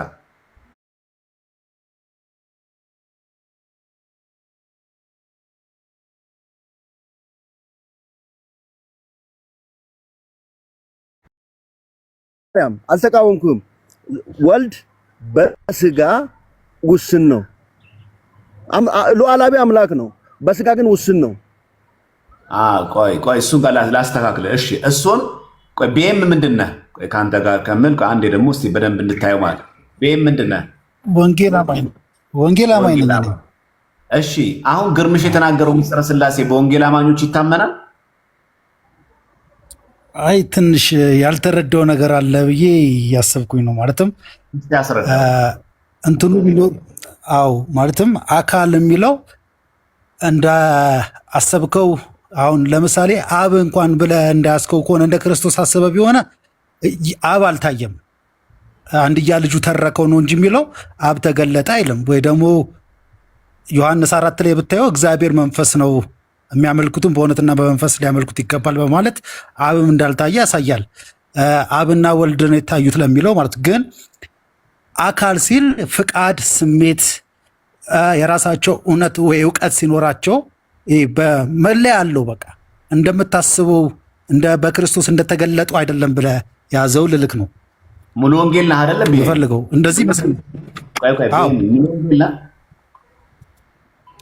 አልተቃወምኩም። ወልድ በስጋ ውስን ነው። ሉዓላዊ አምላክ ነው። በስጋ ግን ውስን ነው። ቆይ እሱን ጋር ላስተካክል። እሺ እሱን ቆይ ቤም ምንድን ነህ? ቆይ ከአንተ ጋር ከምን አንዴ ደግሞ እስቲ በደንብ እንድታየው ማለት ቤም ምንድን ነህ? ወንጌል አማኝ ነኝ። እሺ አሁን ግርምሽ የተናገረው ምስጢረ ሥላሴ በወንጌል አማኞች ይታመናል? አይ ትንሽ ያልተረዳው ነገር አለ ብዬ እያሰብኩኝ ነው። ማለትም እንትኑ የሚለው ማለትም አካል የሚለው እንደ አሰብከው አሁን ለምሳሌ አብ እንኳን ብለህ እንዳያስከው ከሆነ እንደ ክርስቶስ አሰበ ቢሆነ አብ አልታየም፣ አንድያ ልጁ ተረከው ነው እንጂ የሚለው አብ ተገለጠ አይልም። ወይ ደግሞ ዮሐንስ 4 ላይ ብታየው እግዚአብሔር መንፈስ ነው የሚያመልኩትም በእውነትና በመንፈስ ሊያመልኩት ይገባል በማለት አብም እንዳልታየ ያሳያል። አብና ወልድ ነው የታዩት ለሚለው ማለት ግን አካል ሲል ፍቃድ፣ ስሜት፣ የራሳቸው እውነት ወይ እውቀት ሲኖራቸው በመለያ አለው። በቃ እንደምታስበው እንደ በክርስቶስ እንደተገለጡ አይደለም ብለህ ያዘው ልልክ ነው። ሙሉ ወንጌል ነህ አይደለም የሚፈልገው እንደዚህ መስል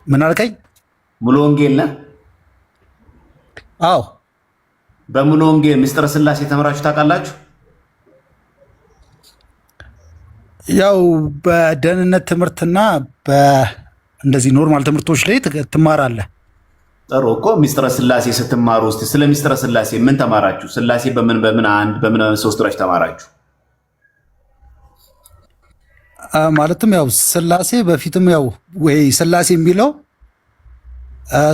ምን አልከኝ? ሙሉ ወንጌል ነህ? አዎ። በሙሉ ወንጌል ምስጢረ ሥላሴ ተምራችሁ ታውቃላችሁ? ያው በደህንነት ትምህርትና እንደዚህ ኖርማል ትምህርቶች ላይ ትማራለህ። ጥሩ እኮ ምስጢረ ሥላሴ ስትማሩ እስቲ ስለ ምስጢረ ሥላሴ ምን ተማራችሁ? ሥላሴ በምን አንድ በምን ሶስት ድረስ ተማራችሁ? ማለትም ያው ሥላሴ በፊትም ያው ወይ ሥላሴ የሚለው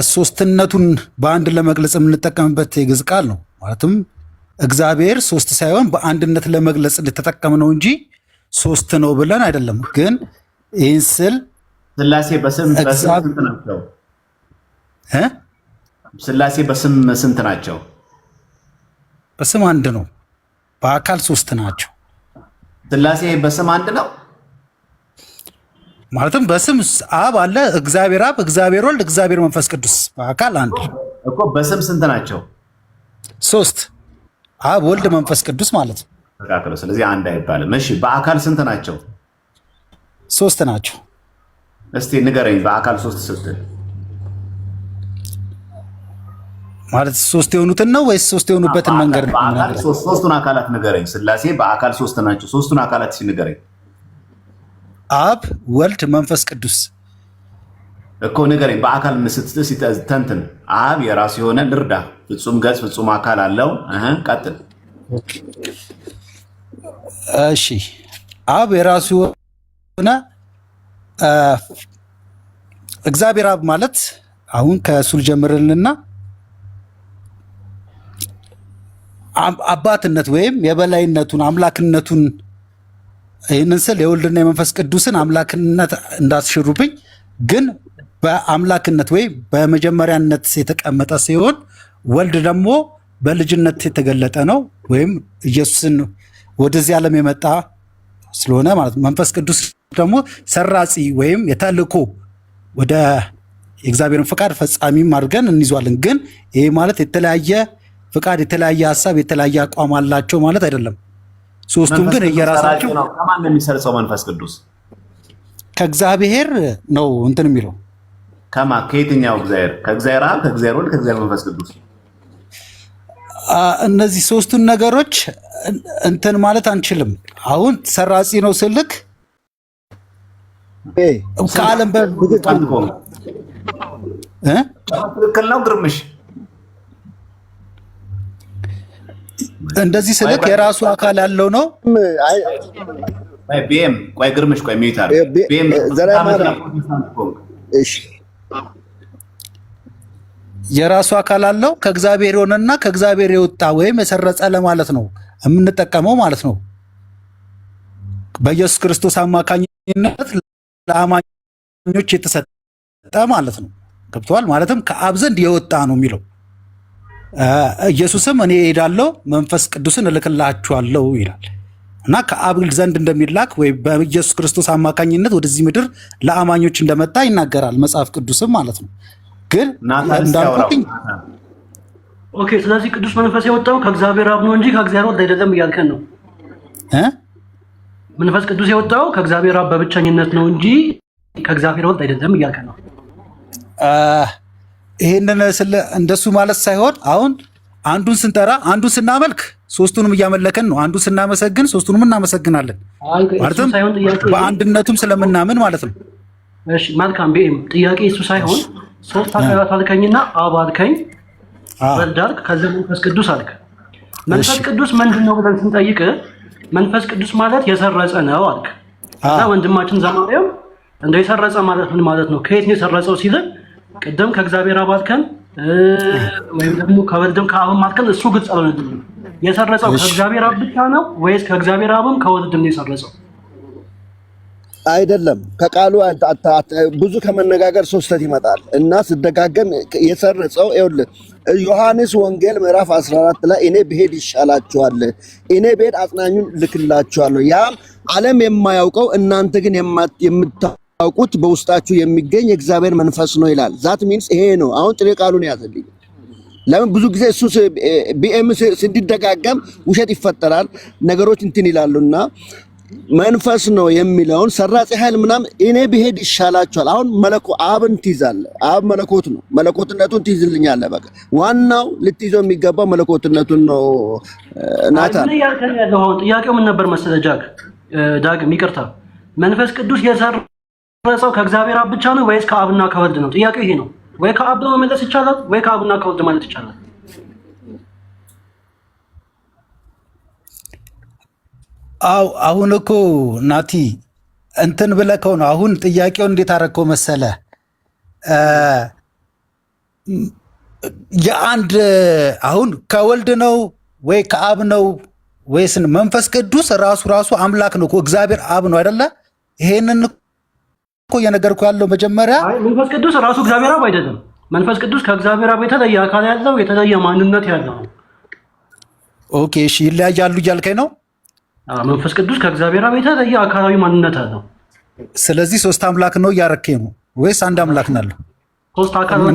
ሶስትነቱን በአንድ ለመግለጽ የምንጠቀምበት የግዕዝ ቃል ነው። ማለትም እግዚአብሔር ሶስት ሳይሆን በአንድነት ለመግለጽ እንድተጠቀም ነው እንጂ ሶስት ነው ብለን አይደለም። ግን ይህን ስል ሥላሴ በስም ስንት ናቸው? ሥላሴ በስም ስንት ናቸው? በስም አንድ ነው፣ በአካል ሶስት ናቸው። ሥላሴ በስም አንድ ነው ማለትም በስም አብ አለ፣ እግዚአብሔር አብ፣ እግዚአብሔር ወልድ፣ እግዚአብሔር መንፈስ ቅዱስ በአካል አንድ እኮ። በስም ስንት ናቸው? ሶስት፣ አብ ወልድ መንፈስ ቅዱስ ማለት ነው። ስለዚህ አንድ አይባልም። እሺ በአካል ስንት ናቸው? ሶስት ናቸው። እስቲ ንገረኝ፣ በአካል ሶስት ስትል ማለት ሶስት የሆኑትን ነው ወይስ ሶስት የሆኑበትን መንገድ ነው? ሶስቱን አካላት ንገረኝ። ሥላሴ በአካል ሶስት ናቸው። ሶስቱን አካላት ንገረኝ። አብ ወልድ መንፈስ ቅዱስ እኮ ንገረኝ። በአካል ተንትን። አብ የራሱ የሆነ ልርዳ ፍጹም ገጽ ፍጹም አካል አለው። ቀጥል። እሺ አብ የራሱ የሆነ እግዚአብሔር አብ ማለት አሁን ከእሱ ልጀምርልና አባትነት ወይም የበላይነቱን አምላክነቱን ይህንን ስል የወልድና የመንፈስ ቅዱስን አምላክነት እንዳስሽሩብኝ፣ ግን በአምላክነት ወይም በመጀመሪያነት የተቀመጠ ሲሆን ወልድ ደግሞ በልጅነት የተገለጠ ነው፣ ወይም ኢየሱስን ወደዚህ ዓለም የመጣ ስለሆነ ማለት ነው። መንፈስ ቅዱስ ደግሞ ሰራጺ ወይም የተልእኮ ወደ የእግዚአብሔርን ፍቃድ ፈጻሚም አድርገን እንይዟለን። ግን ይሄ ማለት የተለያየ ፍቃድ፣ የተለያየ ሀሳብ፣ የተለያየ አቋም አላቸው ማለት አይደለም። ሶስቱም ግን የራሳቸው ከማን ነው የሚሰርጸው? መንፈስ ቅዱስ ከእግዚአብሔር ነው እንትን የሚለው ከየትኛው እግዚአብሔር? ከእግዚአብሔር አብ፣ ከእግዚአብሔር ወልድ፣ ከእግዚአብሔር መንፈስ ቅዱስ። እነዚህ ሶስቱን ነገሮች እንትን ማለት አንችልም። አሁን ሰራጺ ነው ስልክ ከዓለም ትክክል ነው ግርምሽ? እንደዚህ ስልክ የራሱ አካል ያለው ነው። ቢኤም ቆይ ግርምሽ ቆይ ሚዩት አለ ቢኤም እሺ የራሱ አካል አለው። ከእግዚአብሔር የሆነና ከእግዚአብሔር የወጣ ወይም የሰረጸ ለማለት ነው የምንጠቀመው ማለት ነው። በኢየሱስ ክርስቶስ አማካኝነት ለአማኞች የተሰጠ ማለት ነው። ገብተዋል? ማለትም ከአብ ዘንድ የወጣ ነው የሚለው። ኢየሱስም እኔ እሄዳለሁ መንፈስ ቅዱስን እልክላችኋለሁ ይላል እና ከአብ ዘንድ እንደሚላክ ወይ በኢየሱስ ክርስቶስ አማካኝነት ወደዚህ ምድር ለአማኞች እንደመጣ ይናገራል መጽሐፍ ቅዱስም ማለት ነው። ግን እንዳልኩኝ ኦኬ፣ ስለዚህ ቅዱስ መንፈስ የወጣው ከእግዚአብሔር አብ ነው እንጂ ከእግዚአብሔር ወልድ አይደለም እያልከን ነው? መንፈስ ቅዱስ የወጣው ከእግዚአብሔር አብ በብቸኝነት ነው እንጂ ከእግዚአብሔር ወልድ አይደለም እያልከን ነው? ይሄንን እንደሱ ማለት ሳይሆን አሁን አንዱን ስንጠራ አንዱን ስናመልክ ሶስቱንም እያመለከን ነው። አንዱን ስናመሰግን ሶስቱንም እናመሰግናለን ማለትም በአንድነቱም ስለምናምን ማለት ነው። እሺ መልካም። ቢኤም ጥያቄ እሱ ሳይሆን ሶስት አካላት አልከኝና አብ አልከኝ፣ ወልድ አልክ፣ ከዛ መንፈስ ቅዱስ አልክ። መንፈስ ቅዱስ ምንድን ነው ብለን ስንጠይቅ መንፈስ ቅዱስ ማለት የሰረጸ ነው አልክ። እና ወንድማችን ዘማሪያም እንደው የሰረጸ ማለት ምን ማለት ነው? ከየት ነው የሰረጸው ሲል ቅድም ከእግዚአብሔር አብ አልከን ወይም ደግሞ ከወልድም ከአብም አልከን። እሱ ግልጽ አልሆነልኝም። የሰረጸው ከእግዚአብሔር አብ ብቻ ነው ወይስ ከእግዚአብሔር አብም ከወልድም ነው የሰረጸው? አይደለም። ከቃሉ ብዙ ከመነጋገር ሶስተት ይመጣል እና ስደጋገም የሰረጸው ይኸውልህ ዮሐንስ ወንጌል ምዕራፍ 14 ላይ እኔ ብሄድ ይሻላችኋል፣ እኔ ብሄድ አጽናኙን ልክላችኋለሁ፣ ያም ዓለም የማያውቀው እናንተ ግን የምታውቁት በውስጣችሁ የሚገኝ የእግዚአብሔር መንፈስ ነው ይላል። ዛት ሚንስ ይሄ ነው። አሁን ጥሬ ቃሉን ያዘልኝ። ለምን ብዙ ጊዜ እሱ ቢኤም ሲደጋገም ውሸት ይፈጠራል፣ ነገሮች እንትን ይላሉና መንፈስ ነው የሚለውን ሰራጺ ኃይል ምናምን እኔ ብሄድ ይሻላችኋል። አሁን አብን ትይዛለህ። አብ መለኮት ነው። መለኮትነቱን ትይዝልኛለህ። በቃ ዋናው ልትይዘው የሚገባው መለኮትነቱን ነው። ናታን ጥያቄው ምን ነበር መሰለህ? ዳግም ይቅርታ፣ መንፈስ ቅዱስ የሰረጸው ከእግዚአብሔር አብ ብቻ ነው ወይስ ከአብና ከወልድ ነው? ጥያቄው ይሄ ነው። ወይ ከአብ ነው መመለስ ይቻላል ወይ ከአብና ከወልድ ማለት ይቻላል። አሁን እኮ ናቲ እንትን ብለከው ነው። አሁን ጥያቄውን እንዴት አደረከው መሰለ? የአንድ አሁን ከወልድ ነው ወይ ከአብ ነው ወይስ መንፈስ ቅዱስ ራሱ አምላክ ነው እኮ እግዚአብሔር አብ ነው አይደለ? ይሄንን እኮ እየነገርኩ ያለው መጀመሪያ መንፈስ ቅዱስ ራሱ እግዚአብሔር አብ አይደለም። መንፈስ ቅዱስ ከእግዚአብሔር አብ የተለየ አካል ያለው የተለየ ማንነት ያለው። ኦኬ እሺ፣ ይለያያሉ እያልከኝ ነው? መንፈስ ቅዱስ ከእግዚአብሔር አብ የተለየ አካላዊ ማንነት አለው። ስለዚህ ሶስት አምላክ ነው እያረከኝ ነው ወይስ አንድ አምላክ ነው? ሶስት አካላዊ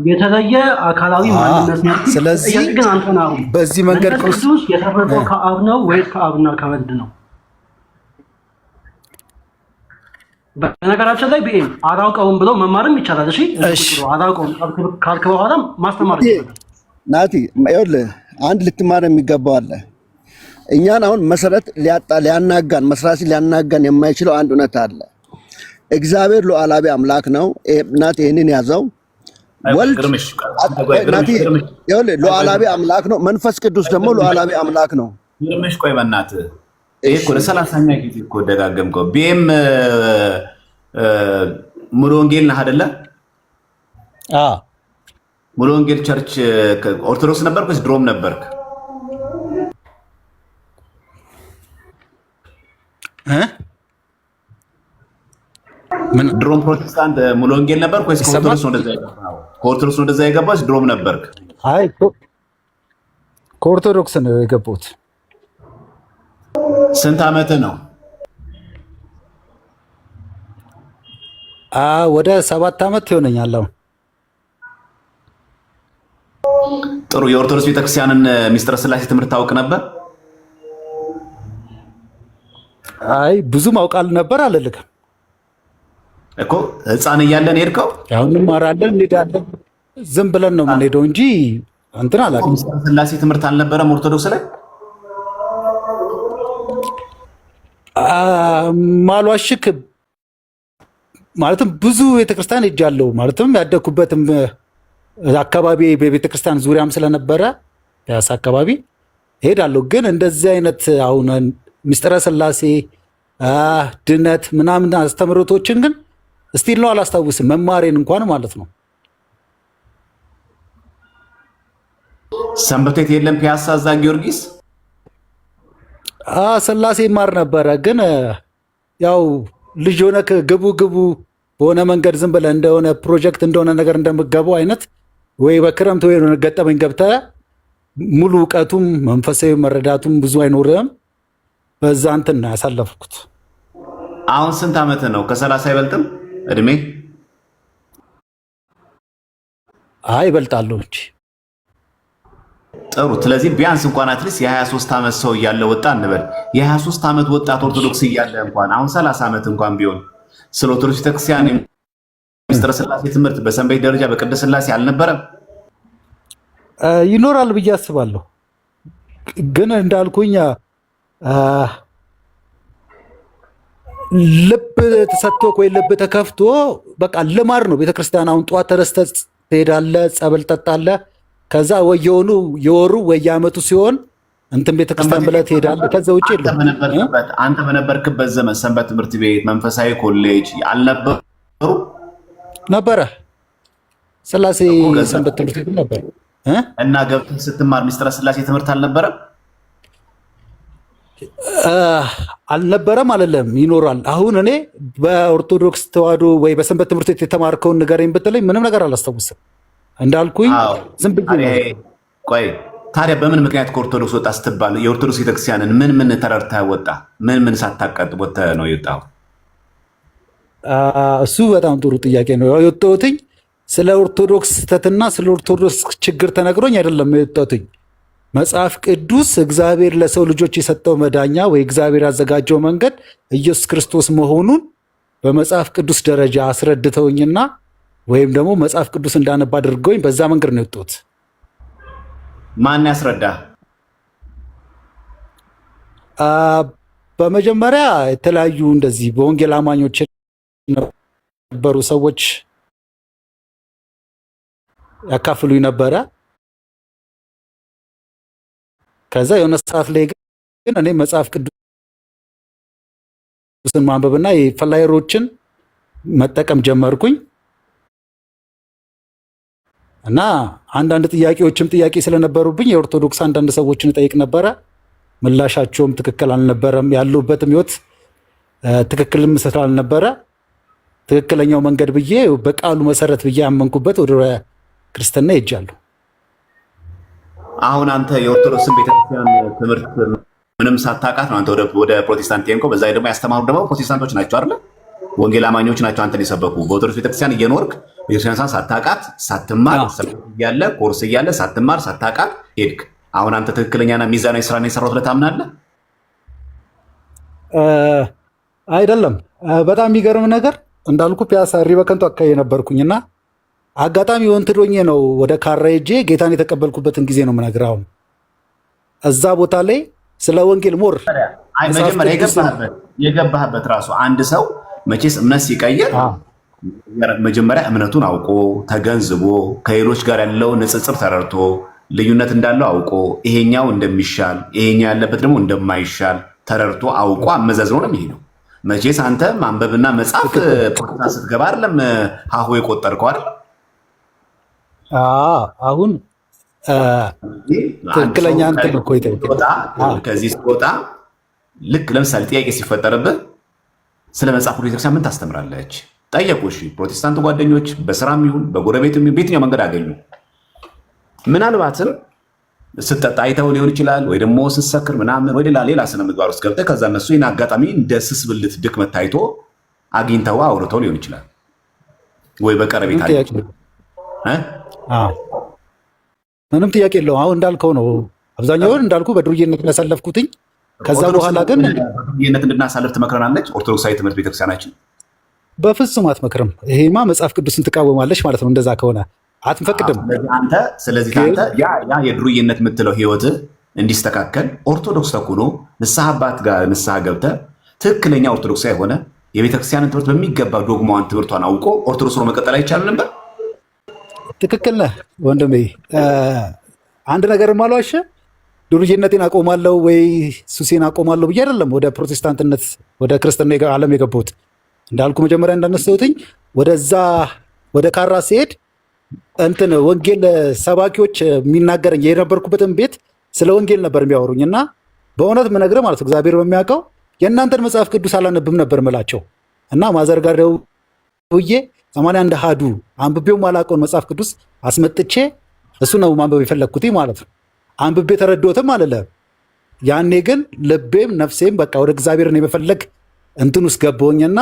የተለየ አካላዊ ማንነት ነው። ስለዚህ ግን አንተ ነው በዚህ መንገድ ቅዱስ የተፈጠረው ከአብ ነው ወይስ ከአብና ከወልድ ነው? በነገራችን ላይ ቢኤም አላውቀውም ብሎ መማርም ይቻላል። እሺ አላውቀውም ካልክ በኋላ ማስተማር ይችላል። ናቲ ይኸውልህ አንድ ልትማር የሚገባው አለ። እኛን አሁን መሰረት ሊያናጋን መስራች ሊያናጋን የማይችለው አንድ እውነት አለ። እግዚአብሔር ሉዓላዊ አምላክ ነው። ናቲ ይሄንን ያዘው። ወልድ ናቲ ይኸውልህ ሉዓላዊ አምላክ ነው። መንፈስ ቅዱስ ደግሞ ሉዓላዊ አምላክ ነው። ግርምሽ ቆይ በእናትህ ይሄ እኮ ለሰላሳኛ ጊዜ እኮ ደጋገምከው። ቢኤም ሙሉ ወንጌል ነህ አይደለ? ሙሉ ወንጌል ቸርች ኦርቶዶክስ ነበርክ ወይስ ድሮም ነበርክ? ድሮም ፕሮቴስታንት ሙሉ ወንጌል ነበርክ ወይስ ከኦርቶዶክስ ነው እንደዛ የገባው? ከኦርቶዶክስ ነው እንደዛ የገባው ወይስ ድሮም ነበርክ? አይ ከኦርቶዶክስ ነው የገባሁት። ስንት ዓመት ነው? ወደ 7 ዓመት ይሆነኛል አሁን። ጥሩ። የኦርቶዶክስ ቤተክርስቲያንን ሚስጥረ ስላሴ ትምህርት ታውቅ ነበር? አይ ብዙ ማውቃል ነበር አልልክም እኮ ህፃን እያለን ሄድከው? አሁን እንማራለን እንሄዳለን፣ ዝም ብለን ነው የምንሄደው እንጂ እንትን አላውቅም። ሚስጥረ ስላሴ ትምህርት አልነበረም ኦርቶዶክስ ላይ? ማሏሽክ ማለትም ብዙ ቤተክርስቲያን ሄጃለሁ። ማለትም ያደኩበትም አካባቢ በቤተክርስቲያን ዙሪያም ስለነበረ ፒያሳ አካባቢ ሄዳለሁ። ግን እንደዚህ አይነት አሁን ሚስጥረ ስላሴ ድነት ምናምን አስተምህሮቶችን ግን እስቲል ነው አላስታውስም፣ መማሬን እንኳን ማለት ነው። ሰንበት ቤት የለም ፒያሳ እዛ ጊዮርጊስ? ስላሴ ይማር ነበረ። ግን ያው ልጅ ሆነ ግቡ በሆነ መንገድ ዝም ብለህ እንደሆነ ፕሮጀክት እንደሆነ ነገር እንደምገባው አይነት ወይ በክረምት ወይ የሆነ ገጠመኝ ገብተህ ሙሉ እውቀቱም መንፈሳዊ መረዳቱም ብዙ አይኖርም። በዛ እንትን ነው ያሳለፍኩት። አሁን ስንት ዓመት ነው? ከ30 አይበልጥም እድሜ? ይበልጣለሁ እንጂ። ጥሩ። ስለዚህ ቢያንስ እንኳን አትሊስት የ23 ዓመት ሰው እያለ ወጣ እንበል። የ23 ዓመት ወጣት ኦርቶዶክስ እያለ እንኳን አሁን 30 ዓመት እንኳን ቢሆን ስለ ኦርቶዶክስ ቤተክርስቲያን ሚስጥረ ስላሴ ትምህርት በሰንበት ደረጃ በቅድስት ስላሴ አልነበረም? ይኖራል ብዬ አስባለሁ። ግን እንዳልኩኝ ልብ ተሰጥቶ ወይ ልብ ተከፍቶ በቃ ልማድ ነው። ቤተክርስቲያን አሁን ጠዋት ተነስተህ ትሄዳለህ፣ ጸበል ጠጣለህ። ከዛ ወይ የወሩ ወይ የዓመቱ ሲሆን እንትን ቤተክርስቲያን ብለህ ትሄዳለህ። ከዛ ውጭ አንተ በነበርክበት ዘመን ሰንበት ትምህርት ቤት፣ መንፈሳዊ ኮሌጅ አልነበሩ? ነበረ። ስላሴ ሰንበት ትምህርት ቤት ነበር። እና ገብተህ ስትማር ሚስጥረ ስላሴ ትምህርት አልነበረም? አልነበረም አይደለም፣ ይኖራል። አሁን እኔ በኦርቶዶክስ ተዋህዶ ወይ በሰንበት ትምህርት ቤት የተማርከውን ንገረኝ ብትለኝ ምንም ነገር አላስታውስም። እንዳልኩኝ ዝም ብዬ ቆይ ታዲያ በምን ምክንያት ከኦርቶዶክስ ወጣ ስትባል የኦርቶዶክስ ቤተክርስቲያንን ምን ተረድተህ ወጣ? ምን ሳታቀጥ ወጥተህ ነው የወጣው? እሱ በጣም ጥሩ ጥያቄ ነው። የወጣሁትኝ ስለ ኦርቶዶክስ ስህተትና ስለ ኦርቶዶክስ ችግር ተነግሮኝ አይደለም የወጣሁትኝ። መጽሐፍ ቅዱስ እግዚአብሔር ለሰው ልጆች የሰጠው መዳኛ ወይ እግዚአብሔር ያዘጋጀው መንገድ ኢየሱስ ክርስቶስ መሆኑን በመጽሐፍ ቅዱስ ደረጃ አስረድተውኝና ወይም ደግሞ መጽሐፍ ቅዱስ እንዳነባ አድርገውኝ በዛ መንገድ ነው የወጣሁት። ማን ያስረዳ? በመጀመሪያ የተለያዩ እንደዚህ በወንጌል አማኞች ነበሩ ሰዎች ያካፍሉኝ ነበረ። ከዛ የሆነ ሰዓት ላይ ግን እኔ መጽሐፍ ቅዱስን ማንበብና የፍላየሮችን መጠቀም ጀመርኩኝ እና አንዳንድ ጥያቄ ስለነበሩብኝ የኦርቶዶክስ አንዳንድ ሰዎችን እጠይቅ ነበረ። ምላሻቸውም ትክክል አልነበረም። ያሉበትም ህይወት ትክክልም ስላልነበረ ትክክለኛው መንገድ ብዬ በቃሉ መሰረት ብዬ ያመንኩበት ወደ ክርስትና ሄጃለሁ። አሁን አንተ የኦርቶዶክስን ቤተክርስቲያን ትምህርት ምንም ሳታውቃት ነው አንተ ወደ ፕሮቴስታንት የሄድከው። በዛ ደግሞ ያስተማሩ ደግሞ ፕሮቴስታንቶች ናቸው አይደል? ወንጌል አማኞች ናቸው አንተን የሰበኩ። በኦርቶዶክስ ቤተክርስቲያን እየኖርክ ቤተክርስቲያን ሳታውቃት ሳትማር እያለ ኮርስ እያለ ሳትማር ሳታውቃት ሄድክ። አሁን አንተ ትክክለኛና ሚዛናዊ ስራ ነው የሰራሁት ብለህ ታምናለህ? አይደለም። በጣም የሚገርም ነገር እንዳልኩ ፒያሳ ሪበከንቱ አካባቢ ነበርኩኝና አጋጣሚ ወንትዶኜ ነው ወደ ካራ ሄጄ ጌታን የተቀበልኩበትን ጊዜ ነው የምነግርህ። አሁን እዛ ቦታ ላይ ስለ ወንጌል ሞር መጀመሪያ የገባህበት ራሱ አንድ ሰው መቼስ እምነት ሲቀይር መጀመሪያ እምነቱን አውቆ ተገንዝቦ ከሌሎች ጋር ያለው ንጽጽር ተረድቶ ልዩነት እንዳለው አውቆ ይሄኛው እንደሚሻል ይሄኛው ያለበት ደግሞ እንደማይሻል ተረድቶ አውቆ አመዛዝኖ ነው የሚሄደው። መቼስ አንተ ማንበብና መጻፍ ፕሮቴስታንት ስትገባ አይደለም ሀሁ የቆጠርከው አይደል? አሁን ትክክለኛ እንትን እኮ ከዚህ ስትወጣ ልክ ለምሳሌ ጥያቄ ሲፈጠርብህ ስለ መጽሐፍ ቤተክርስቲያን ምን ታስተምራለች ጠየቁ። እሺ ፕሮቴስታንት ጓደኞች በስራም ይሁን በጎረቤትም ይሁን በየትኛው መንገድ አገኙ። ምናልባትም ስትጠጣ አይተው ሊሆን ይችላል፣ ወይ ደግሞ ስትሰክር ምናምን ወይ ሌላ ስነ ምግባር ውስጥ ገብተህ ከዛ እነሱ ይህን አጋጣሚ እንደ ስስ ብልት ድክመት ታይቶ አግኝተው አውርተው ሊሆን ይችላል፣ ወይ በቀረቤታ ምንም ጥያቄ የለውም። አሁን እንዳልከው ነው። አብዛኛውን እንዳልኩ በዱርዬነት ያሳለፍኩትኝ። ከዛ በኋላ ግን በዱርዬነት እንድናሳልፍ ትመክረናለች ኦርቶዶክሳዊ ትምህርት ቤተክርስቲያናችን? በፍጹም አትመክርም። ይሄማ መጽሐፍ ቅዱስን ትቃወማለች ማለት ነው። እንደዛ ከሆነ አትፈቅድም። ስለዚህ አንተ ያ የዱርዬነት የምትለው ህይወትህ እንዲስተካከል ኦርቶዶክስ ተኩኖ ንስሐ አባት ጋር ንስሐ ገብተህ ትክክለኛ ኦርቶዶክሳዊ የሆነ የቤተክርስቲያንን ትምህርት በሚገባ ዶግማዋን ትምህርቷን አውቆ ኦርቶዶክስ ሆኖ መቀጠል አይቻልም ነበር? ትክክል ነህ ወንድሜ። አንድ ነገር ማለዋሸ ዱርዬነቴን አቆማለሁ ወይ ሱሴን አቆማለሁ ብዬ አይደለም ወደ ፕሮቴስታንትነት ወደ ክርስትና ዓለም የገባሁት። እንዳልኩ መጀመሪያ እንዳነሳሁትኝ ወደዛ ወደ ካራ ሲሄድ እንትን ወንጌል ሰባኪዎች የሚናገረኝ የነበርኩበትን ቤት ስለ ወንጌል ነበር የሚያወሩኝ እና በእውነት ምነግርህ ማለት እግዚአብሔር በሚያውቀው የእናንተን መጽሐፍ ቅዱስ አላነብም ነበር ምላቸው እና ማዘር ጋር ደውዬ 81 አሐዱ አንብቤው ማላውቀውን መጽሐፍ ቅዱስ አስመጥቼ እሱ ነው ማንበብ የፈለግኩት ማለት ነው። አንብቤ ተረዶትም አልልህም። ያኔ ግን ልቤም ነፍሴም በቃ ወደ እግዚአብሔርን የመፈለግ እንትን ውስጥ ገባሁኝና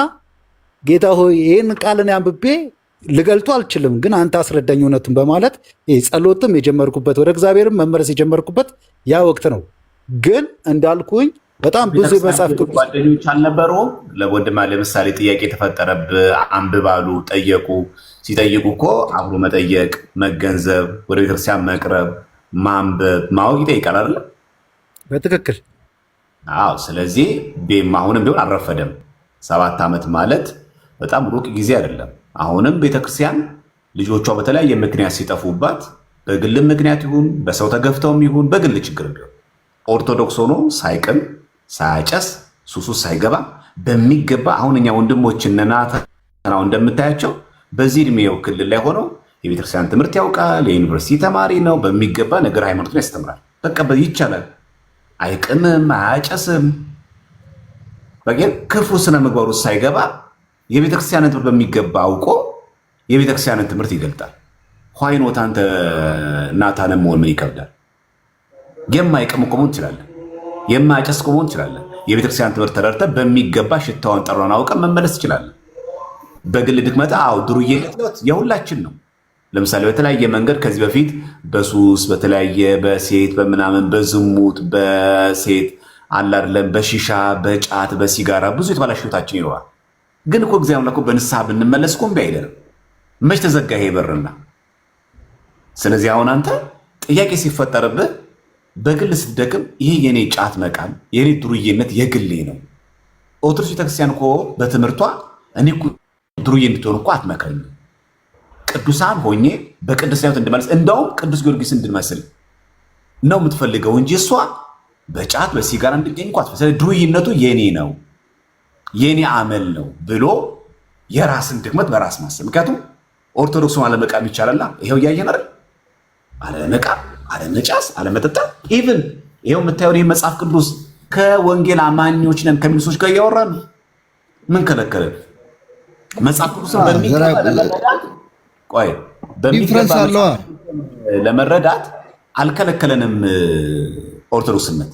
ጌታ ሆይ ይህን ቃልን አንብቤ ልገልጡ አልችልም፣ ግን አንተ አስረዳኝ እውነቱን በማለት ጸሎትም የጀመርኩበት ወደ እግዚአብሔርም መመለስ የጀመርኩበት ያ ወቅት ነው። ግን እንዳልኩኝ በጣም ብዙ መጽሐፍ ቅዱስ ጓደኞች አልነበሩም? ለወንድማ ለምሳሌ ጥያቄ የተፈጠረብህ አንብባሉ ጠየቁ። ሲጠይቁ እኮ አብሮ መጠየቅ፣ መገንዘብ፣ ወደ ቤተክርስቲያን መቅረብ፣ ማንበብ፣ ማወቅ ይጠይቃል አይደለ? በትክክል አዎ። ስለዚህ አሁንም ቢሆን አልረፈደም። 7 ዓመት ማለት በጣም ሩቅ ጊዜ አይደለም። አሁንም ቤተክርስቲያን ልጆቿ በተለያየ ምክንያት ሲጠፉባት በግልም ምክንያት ይሁን በሰው ተገፍተውም ይሁን በግል ችግር ቢሆን ኦርቶዶክስ ሆኖ ሳይቅም ሳያጨስ ሱሱ ሳይገባ በሚገባ አሁን እኛ ወንድሞች ናተናው እንደምታያቸው በዚህ እድሜው ክልል ላይ ሆነው የቤተክርስቲያን ትምህርት ያውቃል። የዩኒቨርሲቲ ተማሪ ነው። በሚገባ ነገር ሃይማኖትን ያስተምራል። በቃ ይቻላል። አይቅምም፣ አያጨስም። በቃ ክፉ ስነ ምግባር ውስጥ ሳይገባ የቤተክርስቲያንን ትምህርት በሚገባ አውቆ የቤተክርስቲያንን ትምህርት ይገልጣል። ኋይኖት አንተ ናታንም መሆን ምን ይከብዳል? የማይቅም እኮ መሆን ትችላለህ። የማያጨስ እኮ መሆን ትችላለህ። የቤተክርስቲያን ትምህርት ተረድተህ በሚገባ ሽታዋን ጠሯን አውቀን መመለስ ትችላለህ። በግል ድክመት ዱርዬነት ህይወት የሁላችን ነው። ለምሳሌ በተለያየ መንገድ ከዚህ በፊት በሱስ በተለያየ በሴት በምናምን በዝሙት በሴት አላርለም በሺሻ በጫት በሲጋራ ብዙ የተባላሽ ህይወታችን ይኖራል። ግን እኮ እግዚአብሔር እኮ በንስሐ ብንመለስ እኮ እምቢ አይለንም። መች ተዘጋ ይሄ በርና? ስለዚህ አሁን አንተ ጥያቄ ሲፈጠርብህ በግል ስትደክም ይሄ የኔ ጫት መቃም የኔ ዱርዬነት የግሌ ነው። ኦርቶዶክስ ቤተክርስቲያን እኮ በትምህርቷ እኔ ዱርዬ እንድትሆን እኮ አትመክረኝም። ቅዱሳን ሆኜ በቅዱስ ሕይወት እንድመለስ እንደውም ቅዱስ ጊዮርጊስ እንድመስል ነው የምትፈልገው እንጂ እሷ በጫት በሲጋራ እንድገኝ እኮ አትፈልግም። ዱርዬነቱ የኔ ነው የኔ አመል ነው ብሎ የራስን ድክመት በራስ ማሰብ። ምክንያቱም ኦርቶዶክሱን አለመቃም ይቻላል። ይሄው እያየን አይደል? አለመቃም፣ አለመጫስ፣ አለመጠጣት ኢቭን ይሄው የምታየው ይሄ መጽሐፍ ቅዱስ ከወንጌል አማኞች ነን ከሚሉ ሰዎች ጋር እያወራን ምን ከለከለ? መጽሐፍ ቅዱስን በሚገባ ለመረዳት አልከለከለንም ኦርቶዶክስነት